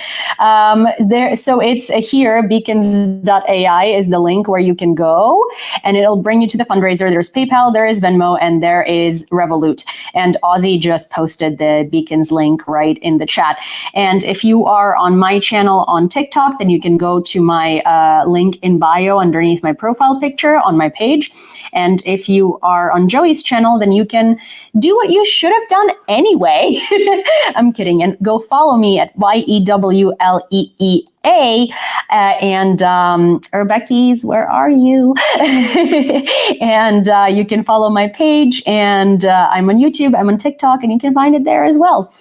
[SPEAKER 1] So it's here, beacons.ai is the link where you can go, and it'll bring you to the fundraiser. There's PayPal, there is Venmo, and there is Revolut. And Ozzy just posted the Beacons link right in the chat. And if you are on my channel on TikTok, then you can go to my link in bio underneath my profile picture on my page. And if you are on Joey's channel, then you can do what you should have done anyway. I'm kidding. And go follow me at YEWLEEA. And Rebecca's, where are you? And you can follow my page, and I'm on YouTube, I'm on TikTok, and you can find it there as well.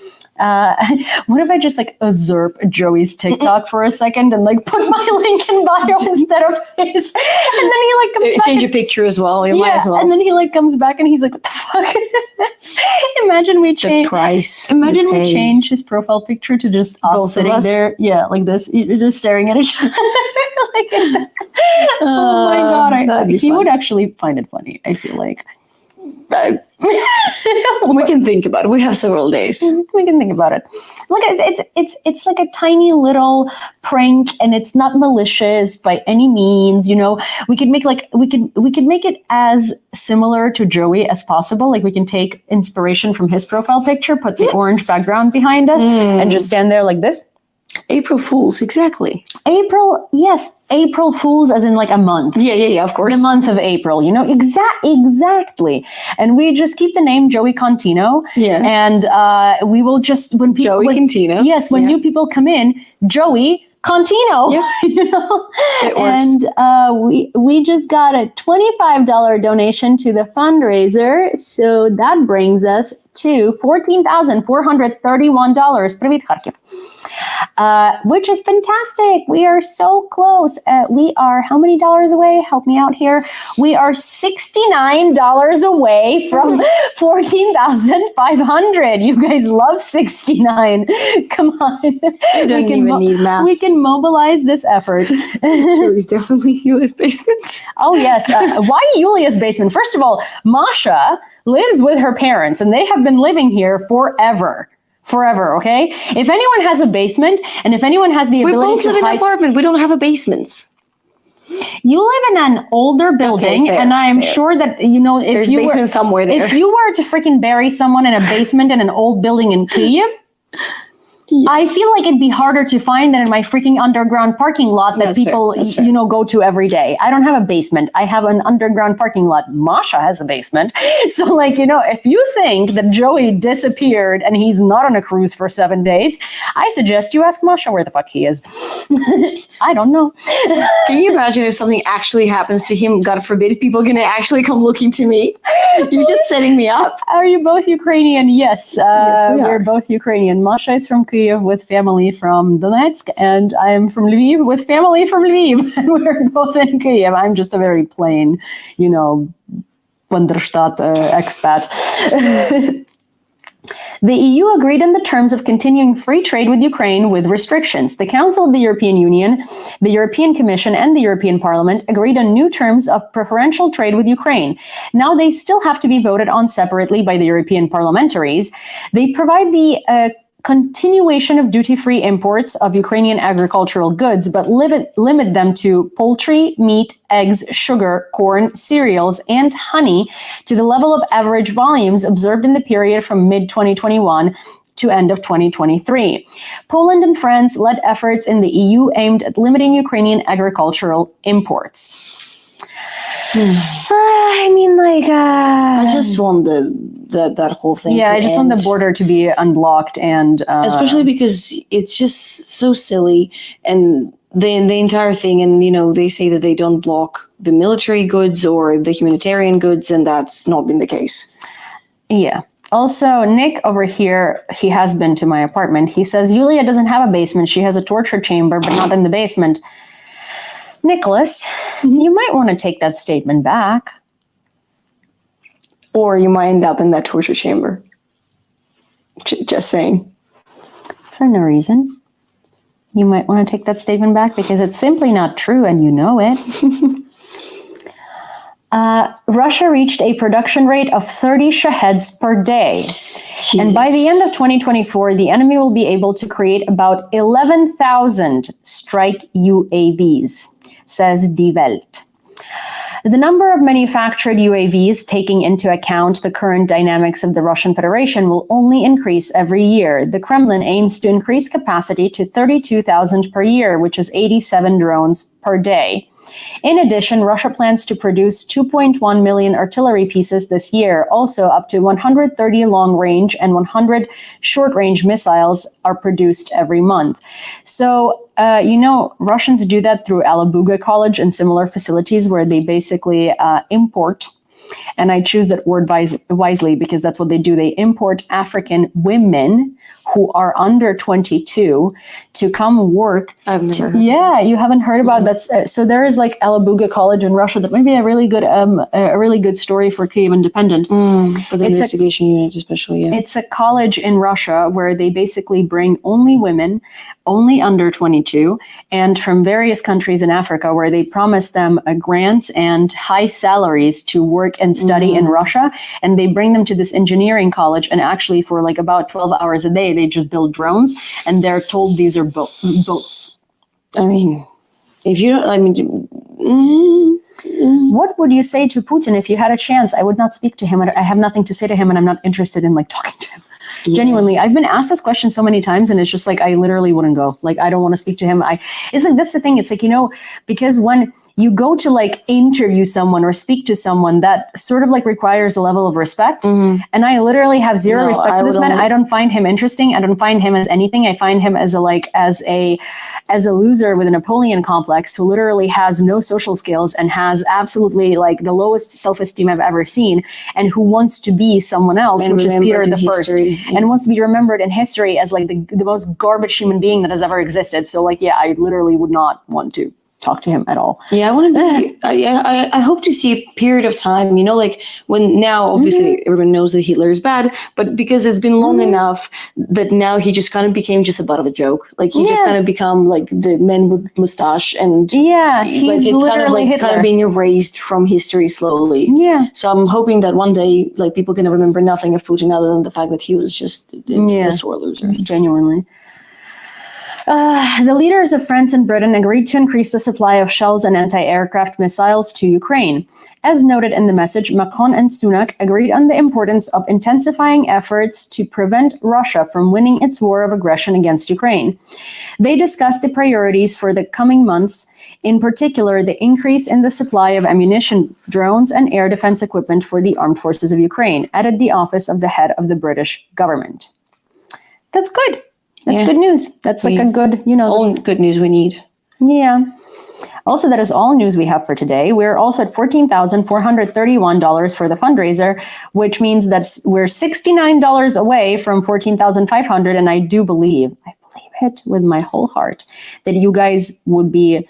[SPEAKER 1] What if I just like usurp Joey's TikTok for a second and like put my link in bio instead of his, and then he like comes back,
[SPEAKER 2] change your picture as well. You might as well.
[SPEAKER 1] And then he like comes back and he's like, what the fuck? Imagine we change. Imagine we change his profile picture to just us
[SPEAKER 2] Both
[SPEAKER 1] sitting there, like this, just staring at each other. Oh my god, he would actually find it funny. I feel like.
[SPEAKER 2] We can think about it. We have several days.
[SPEAKER 1] We can think about it. Look, it's like a tiny little prank, and it's not malicious by any means. You know, we could make we could make it as similar to Joey as possible. Like we can take inspiration from his profile picture, put the orange background behind us, and just stand there like this.
[SPEAKER 2] April Fools, exactly.
[SPEAKER 1] April Fools, as in like a month.
[SPEAKER 2] Yeah, of course.
[SPEAKER 1] The month of April, you know, exactly. And we just keep the name Joey Contino. Yeah. And we will just, when people...
[SPEAKER 2] Joey Contino.
[SPEAKER 1] Yes, when new people come in, Joey Contino. Yeah. You know?
[SPEAKER 2] It works.
[SPEAKER 1] And we just got a $25 donation to the fundraiser. So that brings us to $14,431. Привет, Kharkiv. Which is fantastic. We are so close. We are how many dollars away? Help me out here. We are $69 away from 14,500. You guys love 69. Come on.
[SPEAKER 2] You don't even need math.
[SPEAKER 1] We can mobilize this effort.
[SPEAKER 2] It's definitely Yulia's basement.
[SPEAKER 1] Oh, yes. Why Yulia's basement? First of all, Masha lives with her parents, and they have been living here forever, okay? If anyone has a basement, and if anyone has the ability to
[SPEAKER 2] We both live in an apartment. We don't have a basement.
[SPEAKER 1] You live in an older building,
[SPEAKER 2] fair,
[SPEAKER 1] and I am sure that, you know,
[SPEAKER 2] there's a basement somewhere there.
[SPEAKER 1] If you were to freaking bury someone in a basement in an old building in Kyiv, yes. I feel like it'd be harder to find than in my freaking underground parking lot that people, you know, go to every day. I don't have a basement. I have an underground parking lot. Masha has a basement. So, like, you know, if you think that Joey disappeared and he's not on a cruise for 7 days, I suggest you ask Masha where the fuck he is. I don't know.
[SPEAKER 2] Can you imagine if something actually happens to him? God forbid, people are going to actually come looking to me. You're just setting me up.
[SPEAKER 1] Are you both Ukrainian? Yes.
[SPEAKER 2] Yes,
[SPEAKER 1] we're both Ukrainian. Masha is from Kyiv with family from Donetsk, and I'm from Lviv with family from Lviv. And we're both in Kyiv. I'm just a very plain, you know, Wanderstadt expat. The EU agreed on the terms of continuing free trade with Ukraine with restrictions. The Council of the European Union, the European Commission, and the European Parliament agreed on new terms of preferential trade with Ukraine. Now they still have to be voted on separately by the European parliamentaries. They provide the continuation of duty-free imports of Ukrainian agricultural goods, but limit them to poultry, meat, eggs, sugar, corn, cereals, and honey to the level of average volumes observed in the period from mid-2021 to end of 2023. Poland and France led efforts in the EU aimed at limiting Ukrainian agricultural imports. I mean, like...
[SPEAKER 2] I just want that whole thing to
[SPEAKER 1] I just
[SPEAKER 2] end.
[SPEAKER 1] want the border to be unblocked and...
[SPEAKER 2] especially because it's just so silly, and the entire thing, and, you know, they say that they don't block the military goods or the humanitarian goods, and that's not been the case.
[SPEAKER 1] Yeah. Also, Nick over here, he has been to my apartment. He says, Yulia doesn't have a basement. She has a torture chamber, but not in the basement. Nicholas, you might want to take that statement back.
[SPEAKER 2] Or you might end up in that torture chamber. Just saying.
[SPEAKER 1] For no reason. You might want to take that statement back because it's simply not true and you know it. Russia reached a production rate of 30 Shaheds per day.
[SPEAKER 2] Jesus.
[SPEAKER 1] And by the end of 2024, the enemy will be able to create about 11,000 strike UAVs, says Die Welt. The number of manufactured UAVs, taking into account the current dynamics of the Russian Federation, will only increase every year. The Kremlin aims to increase capacity to 32,000 per year, which is 87 drones per day. In addition, Russia plans to produce 2.1 million artillery pieces this year. Also, up to 130 long-range and 100 short-range missiles are produced every month. So, Russians do that through Alabuga College and similar facilities where they basically import. And I choose that word wisely because that's what they do. They import African women who are under 22 to come work.
[SPEAKER 2] I've never heard.
[SPEAKER 1] Yeah, you haven't heard about that. So there is like Alabuga College in Russia that might be a really good story for Kyiv Independent.
[SPEAKER 2] For the investigation unit especially, yeah.
[SPEAKER 1] It's a college in Russia where they basically bring only women, only under 22, and from various countries in Africa where they promise them grants and high salaries to work and study in Russia. And they bring them to this engineering college, and actually for like about 12 hours a day, they just build drones, and they're told these are boats.
[SPEAKER 2] I mean, if you don't,
[SPEAKER 1] what would you say to Putin if you had a chance? I would not speak to him. I have nothing to say to him, and I'm not interested in like talking to him. Yeah. Genuinely, I've been asked this question so many times, and it's just like I literally wouldn't go. Like I don't want to speak to him. It's like that's the thing. It's like because when you go to like interview someone or speak to someone, that sort of like requires a level of respect. And I literally have zero respect to this man. I don't find him interesting. I don't find him as anything. I find him as a loser with a Napoleon complex who literally has no social skills and has absolutely like the lowest self-esteem I've ever seen, and who wants to be someone else, which is Peter the First, and wants to be remembered in history as like the most garbage human being that has ever existed. So like, yeah, I literally would not want to talk to him at all.
[SPEAKER 2] Yeah, I want to. I hope to see a period of time. Like when now, obviously, everyone knows that Hitler is bad, but because it's been long enough that now he just kind of became just a butt of a joke. Like he just kind of become like the man with mustache, and
[SPEAKER 1] he's
[SPEAKER 2] like, it's
[SPEAKER 1] literally
[SPEAKER 2] kind of like
[SPEAKER 1] Hitler.
[SPEAKER 2] kind of being erased from history slowly.
[SPEAKER 1] Yeah.
[SPEAKER 2] So I'm hoping that one day, like people can remember nothing of Putin other than the fact that he was just a sore loser.
[SPEAKER 1] Genuinely. The leaders of France and Britain agreed to increase the supply of shells and anti-aircraft missiles to Ukraine. As noted in the message, Macron and Sunak agreed on the importance of intensifying efforts to prevent Russia from winning its war of aggression against Ukraine. They discussed the priorities for the coming months, in particular the increase in the supply of ammunition, drones, and air defense equipment for the armed forces of Ukraine, added the office of the head of the British government. That's good. That's good news. That's like a good,
[SPEAKER 2] all good news we need.
[SPEAKER 1] Yeah. Also, that is all news we have for today. We're also at $14,431 for the fundraiser, which means that we're $69 away from $14,500. And I believe it with my whole heart, that you guys would be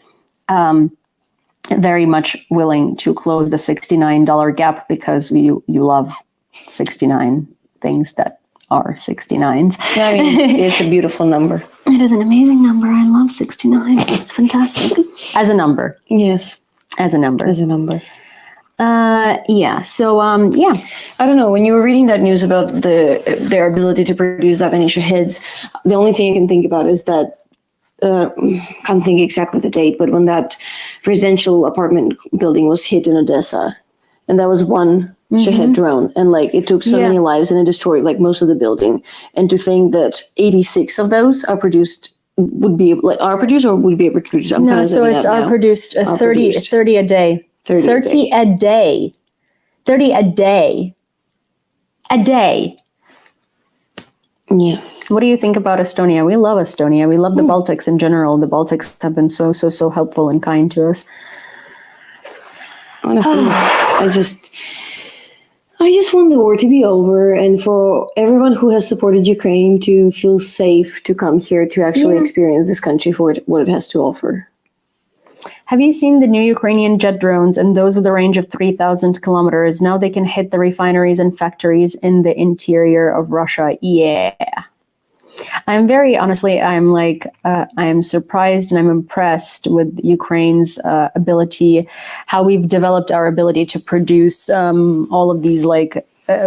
[SPEAKER 1] very much willing to close the $69 gap because you love 69 things that are 69s.
[SPEAKER 2] I mean, it's a beautiful number.
[SPEAKER 1] It is an amazing number. I love 69. It's fantastic. As a number.
[SPEAKER 2] Yes.
[SPEAKER 1] As a number.
[SPEAKER 2] As a number.
[SPEAKER 1] Yeah. So, yeah.
[SPEAKER 2] I don't know. When you were reading that news about their ability to produce that many Shaheds, the only thing I can think about is that can't think exactly the date, but when that residential apartment building was hit in Odessa, and that was one Shahed drone, and like it took so many lives and it destroyed like most of the building. And to think that 86 of those are produced would be like are produced or would be able to produce.
[SPEAKER 1] So it's are produced 30 a day. 30 a day. 30 a day. A day.
[SPEAKER 2] Yeah.
[SPEAKER 1] What do you think about Estonia? We love Estonia. We love the Baltics in general. The Baltics have been so helpful and kind to us.
[SPEAKER 2] Honestly, I just want the war to be over and for everyone who has supported Ukraine to feel safe to come here to actually experience this country for what it has to offer.
[SPEAKER 1] Have you seen the new Ukrainian jet drones and those with a range of 3,000 kilometers? Now they can hit the refineries and factories in the interior of Russia. Yeah. I'm very honestly, I'm surprised and I'm impressed with Ukraine's ability, how we've developed our ability to produce all of these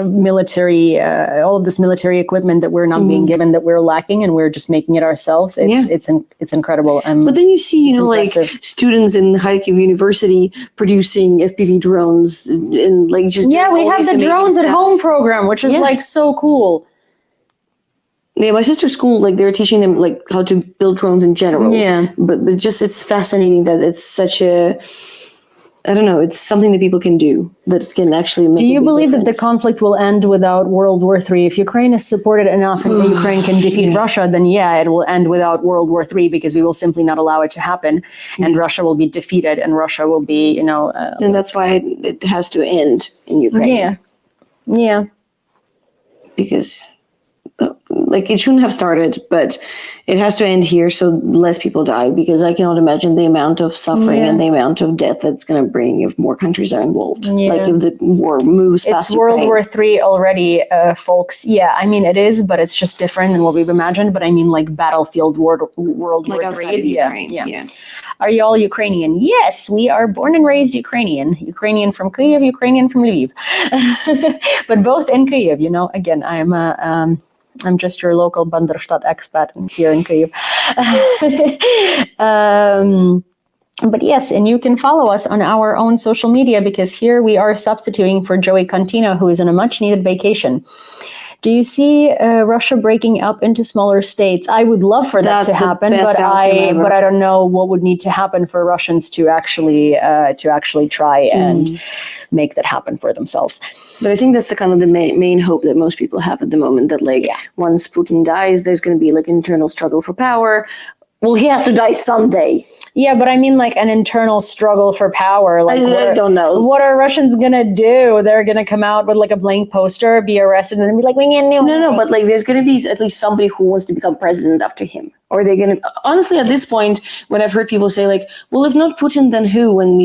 [SPEAKER 1] military, all of this military equipment that we're not being given, that we're lacking, and we're just making it ourselves. It's incredible.
[SPEAKER 2] But then you see,
[SPEAKER 1] impressive.
[SPEAKER 2] students in Kharkiv University producing FPV drones and just
[SPEAKER 1] we have the drones at home program, which is so cool.
[SPEAKER 2] Yeah, my sister's school, they're teaching them how to build drones in general.
[SPEAKER 1] Yeah,
[SPEAKER 2] but just it's fascinating that it's such a, I don't know, it's something that people can do that can actually make.
[SPEAKER 1] Do you believe that the conflict will end without World War III? If Ukraine is supported enough and Ukraine can defeat Russia, then it will end without World War III, because we will simply not allow it to happen, and Russia will be defeated, and Russia will be,
[SPEAKER 2] and that's why it has to end in Ukraine.
[SPEAKER 1] Yeah.
[SPEAKER 2] Because it shouldn't have started, but it has to end here so less people die, because I cannot imagine the amount of suffering and the amount of death that's going to bring if more countries are involved. If the war moves past
[SPEAKER 1] It's World War III already, folks. Yeah, I mean, it is, but it's just different than what we've imagined. But I mean, battlefield World War III. Yeah. Are you all Ukrainian? Yes, we are born and raised Ukrainian. Ukrainian from Kyiv, Ukrainian from Lviv. But both in Kyiv, again, I'm just your local Banderstadt expat here in Kyiv. But yes, and you can follow us on our own social media, because here we are substituting for Joey Contino, who is on a much needed vacation. Do you see Russia breaking up into smaller states? I would love for that to happen, but I don't know what would need to happen for Russians to actually try and make that happen for themselves.
[SPEAKER 2] But I think that's the main hope that most people have at the moment, that once Putin dies, there's going to be internal struggle for power. Well, he has to die someday.
[SPEAKER 1] Yeah, but I mean an internal struggle for power.
[SPEAKER 2] I don't know.
[SPEAKER 1] What are Russians going to do? They're going to come out with a blank poster, be arrested, and be like, we can't do it.
[SPEAKER 2] No, but there's going to be at least somebody who wants to become president after him. Or they're going to, honestly, at this point, when I've heard people say well, if not Putin, then who? When,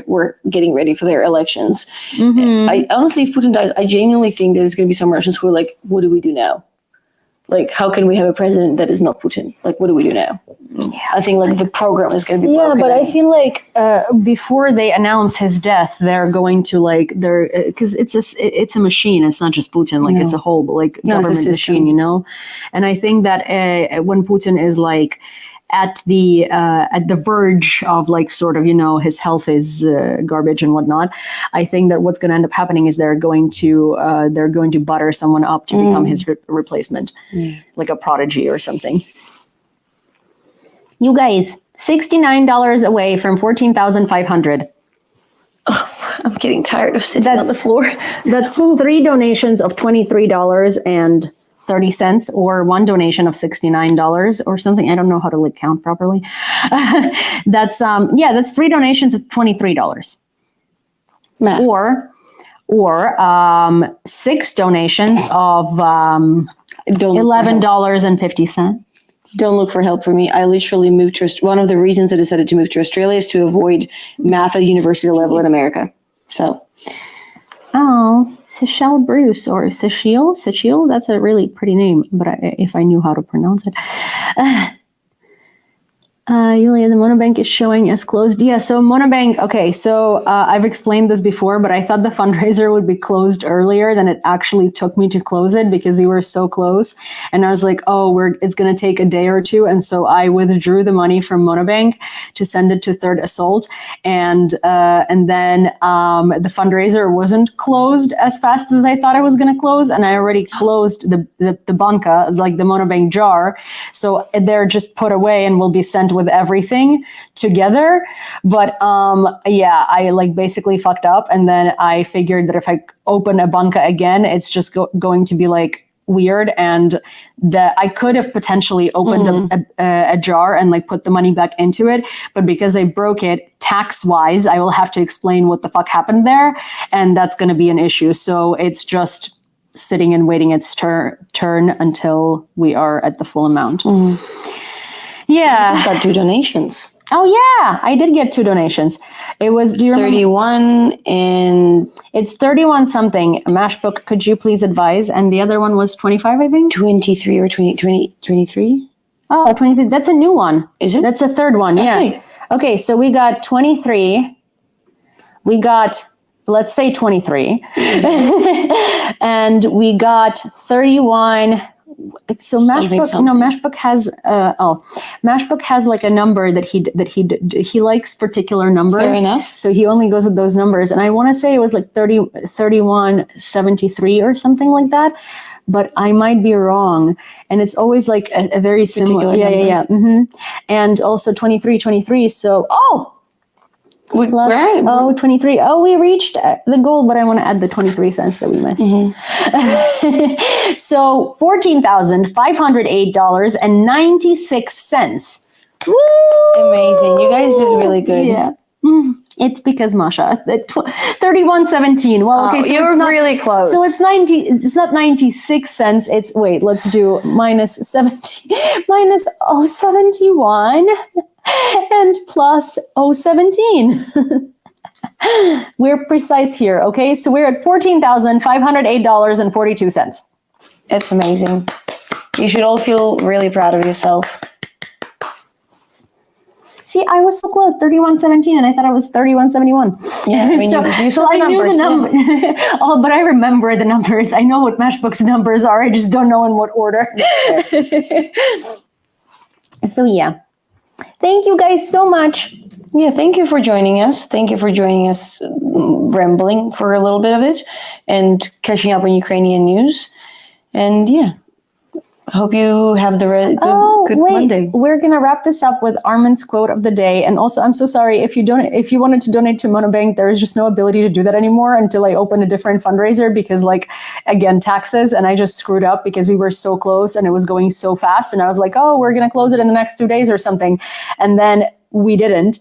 [SPEAKER 2] we're getting ready for their elections. I honestly, if Putin dies, I genuinely think there's going to be some Russians who are what do we do now? How can we have a president that is not Putin? What do we do now? Yeah, I think the program is going to be broken.
[SPEAKER 1] Yeah, but I feel before they announce his death, they're going to because it's a machine. It's not just Putin. It's a whole government machine, And I think that when Putin is at the verge of his health is garbage and whatnot, I think that what's going to end up happening is they're going to butter someone up to become his replacement, like a prodigy or something. You guys, $69 away from 14,500.
[SPEAKER 2] Oh, I'm getting tired of sitting on the floor.
[SPEAKER 1] That's 3 donations of $23.30, or 1 donation of $69 or something. I don't know how to count properly. That's 3 donations of $23.
[SPEAKER 2] Matt.
[SPEAKER 1] Or 6 donations of $11.50.
[SPEAKER 2] Don't look for help for me. I literally moved to one of the reasons I decided to move to Australia is to avoid math at university level in America. So.
[SPEAKER 1] Oh, Seychelle Bruce or Seychelle. That's a really pretty name, but if I knew how to pronounce it. Yulia, the Monobank is showing as closed. Yeah, so Monobank, okay, so I've explained this before, but I thought the fundraiser would be closed earlier than it actually took me to close it, because we were so close. And I was like, it's going to take a day or two. And so I withdrew the money from Monobank to send it to Third Assault. And then the fundraiser wasn't closed as fast as I thought it was going to close. And I already closed the banca, the Monobank jar. So they're just put away and will be sent with everything together. But I basically fucked up, and then I figured that if I open a banca again, it's just going to be weird, and that I could have potentially opened a jar and put the money back into it, but because I broke it tax-wise, I will have to explain what the fuck happened there, and that's going to be an issue. So it's just sitting and waiting its turn until we are at the full amount. Yeah.
[SPEAKER 2] Got 2 donations.
[SPEAKER 1] Oh yeah, I did get 2 donations. It was, do you remember?
[SPEAKER 2] 31 and
[SPEAKER 1] It's 31 something. Mashbook, could you please advise? And the other one was 25, I think.
[SPEAKER 2] 23 or 23.
[SPEAKER 1] Oh, 23. That's a new one.
[SPEAKER 2] Is it?
[SPEAKER 1] That's a third one. Yeah.
[SPEAKER 2] Okay.
[SPEAKER 1] Okay. So we got 23. We got, let's say 23. And we got 31. So Mashbook has Mashbook has like a number that he likes particular numbers.
[SPEAKER 2] Fair enough.
[SPEAKER 1] So he only goes with those numbers, and I want to say it was like 3173 or something like that, but I might be wrong. And it's always like a very similar. Yeah. Mm-hmm. And also 23. So plus,
[SPEAKER 2] right.
[SPEAKER 1] 23. Oh, we reached the goal, but I want to add the 23 cents that we missed.
[SPEAKER 2] Mm-hmm.
[SPEAKER 1] So $14,508.96. Woo!
[SPEAKER 2] Amazing. You guys did really good.
[SPEAKER 1] Yeah. It's because Masha. 31.17. Well, okay, so
[SPEAKER 2] you're really close.
[SPEAKER 1] So it's 90. It's not 96 cents. It's let's do minus 70, minus 0.71. And plus 0.17. We're precise here, okay? So we're at $14,508.42.
[SPEAKER 2] It's amazing. You should all feel really proud of yourself.
[SPEAKER 1] See, I was so close, 31.17, and I thought it was 31.71.
[SPEAKER 2] Yeah, I mean, you saw the numbers.
[SPEAKER 1] Knew the number. Oh, but I remember the numbers. I know what Mashbook's numbers are. I just don't know in what order. So yeah. Thank you guys so much.
[SPEAKER 2] Yeah, thank you for joining us. Thank you for joining us rambling for a little bit of it and catching up on Ukrainian news. And yeah, hope you have the good Monday.
[SPEAKER 1] We're gonna wrap this up with Armin's quote of the day. And also, I'm so sorry if you wanted to donate to Monobank, there is just no ability to do that anymore until I open a different fundraiser because, again, taxes. And I just screwed up because we were so close and it was going so fast. And I was like, oh, we're gonna close it in the next 2 days or something, and then we didn't.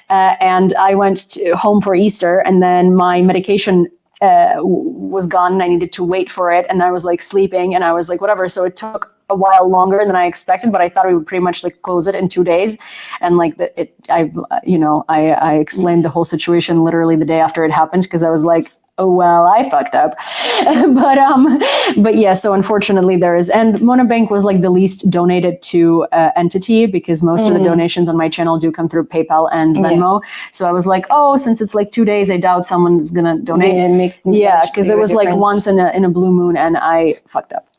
[SPEAKER 1] And I went home for Easter, and then my medication was gone and I needed to wait for it, and I was sleeping, and I was whatever. So it took a while longer than I expected, but I thought we would pretty much close it in 2 days. And I explained the whole situation literally the day after it happened because I was like, oh well, I fucked up. but yeah, so unfortunately there is, and Monobank was the least donated to entity because most of the donations on my channel do come through PayPal and Venmo. Yeah. So I was like, oh, since it's 2 days, I doubt someone's gonna donate. Yeah, because it was once in a blue moon, and I fucked up.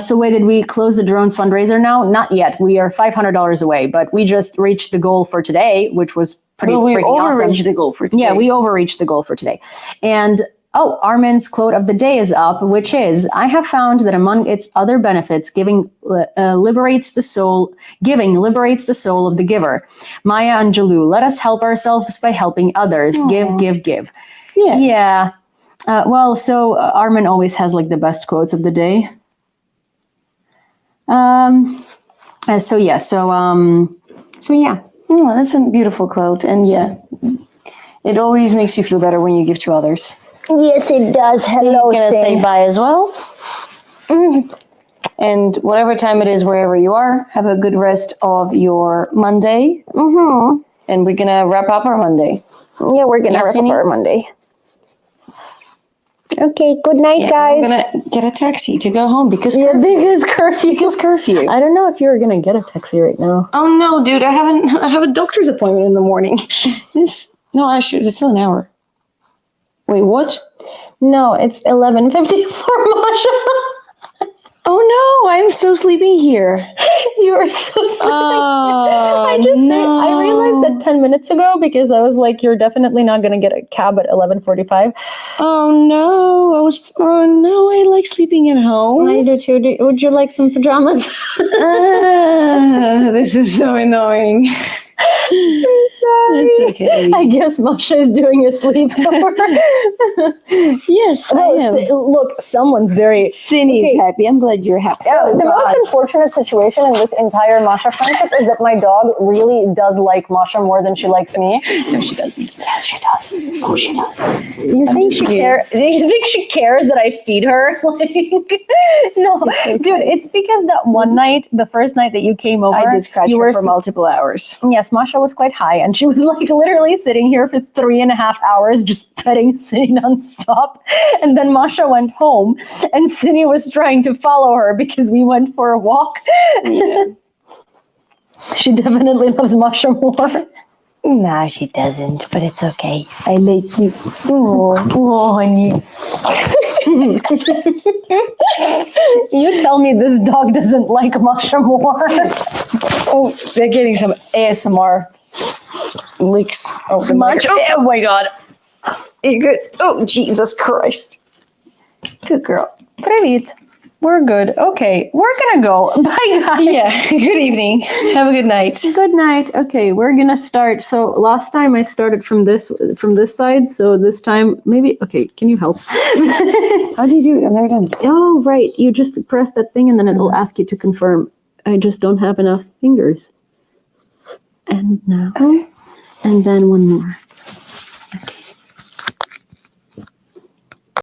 [SPEAKER 1] So wait, did we close the drones fundraiser now? Not yet. We are $500 away, but we just reached the goal for today, which was pretty freaking awesome. We overreached the goal for today. Yeah, we overreached the goal for today. And Armin's quote of the day is up, which is, I have found that among its other benefits, giving liberates the soul of the giver. Maya Angelou, let us help ourselves by helping others. Aww. Give. Yes. Yeah. So Armin always has the best quotes of the day. So yeah.
[SPEAKER 2] Oh, that's a beautiful quote. And yeah, it always makes you feel better when you give to others.
[SPEAKER 1] Yes, it does. Hello,
[SPEAKER 2] so he's going to say bye as well. Mm-hmm. And whatever time it is, wherever you are, have a good rest of your Monday. Mm-hmm. And we're going to wrap up our Monday.
[SPEAKER 1] Yeah, we're going to wrap up our Monday. Okay, good night, guys.
[SPEAKER 2] I'm going to get a taxi to go home because
[SPEAKER 1] curfew.
[SPEAKER 2] Because curfew.
[SPEAKER 1] I don't know if you were going to get a taxi right now.
[SPEAKER 2] Oh, no, dude. I have a doctor's appointment in the morning. It's still an hour. Wait, what?
[SPEAKER 1] No, it's 11:54, Masha.
[SPEAKER 2] Oh no, I'm still sleeping here.
[SPEAKER 1] You are so sleeping.
[SPEAKER 2] I
[SPEAKER 1] realized that 10 minutes ago because I was like, you're definitely not going to get a cab at 11:45.
[SPEAKER 2] Oh no, I like sleeping at home.
[SPEAKER 1] I do too. Would you like some pajamas?
[SPEAKER 2] This is so annoying.
[SPEAKER 1] I'm so sorry.
[SPEAKER 2] It's okay.
[SPEAKER 1] I guess Masha is doing a sleepover.
[SPEAKER 2] Yes, I am.
[SPEAKER 1] Look, someone's very...
[SPEAKER 2] Cindy's happy. I'm glad you're happy.
[SPEAKER 1] The most unfortunate situation in this entire Masha friendship is that my dog really does like Masha more than she likes me.
[SPEAKER 2] No, she doesn't.
[SPEAKER 1] Yes, she does. Oh, she does. You think she cares? You think she cares that I feed her? Like, no, dude. It's because that one night, the first night that you came over,
[SPEAKER 2] I did scratch
[SPEAKER 1] you
[SPEAKER 2] her
[SPEAKER 1] were
[SPEAKER 2] for multiple hours.
[SPEAKER 1] Yes, Masha was quite high, and she was like literally sitting here for 3.5 hours, just petting Cindy nonstop. And then Masha went home, and Cindy was trying to follow her because we went for a walk.
[SPEAKER 2] Yeah.
[SPEAKER 1] She definitely loves Masha more.
[SPEAKER 2] No, she doesn't, but it's okay. I like you. Oh, honey.
[SPEAKER 1] You tell me this dog doesn't like Masha more.
[SPEAKER 2] Oh, they're getting some ASMR licks. Oh, the
[SPEAKER 1] Masha, oh my god.
[SPEAKER 2] You good? Oh, Jesus Christ. Good girl.
[SPEAKER 1] Привіт. We're good. Okay, we're gonna go. Bye, guys.
[SPEAKER 2] Yeah, good evening. Have a good night.
[SPEAKER 1] Good night. Okay, we're gonna start. So last time I started from this side. So this time maybe. Okay, can you help?
[SPEAKER 2] How do you do it? I've never done it.
[SPEAKER 1] Oh, right. You just press that thing and then it'll ask you to confirm. I just don't have enough fingers. And now, and then one more.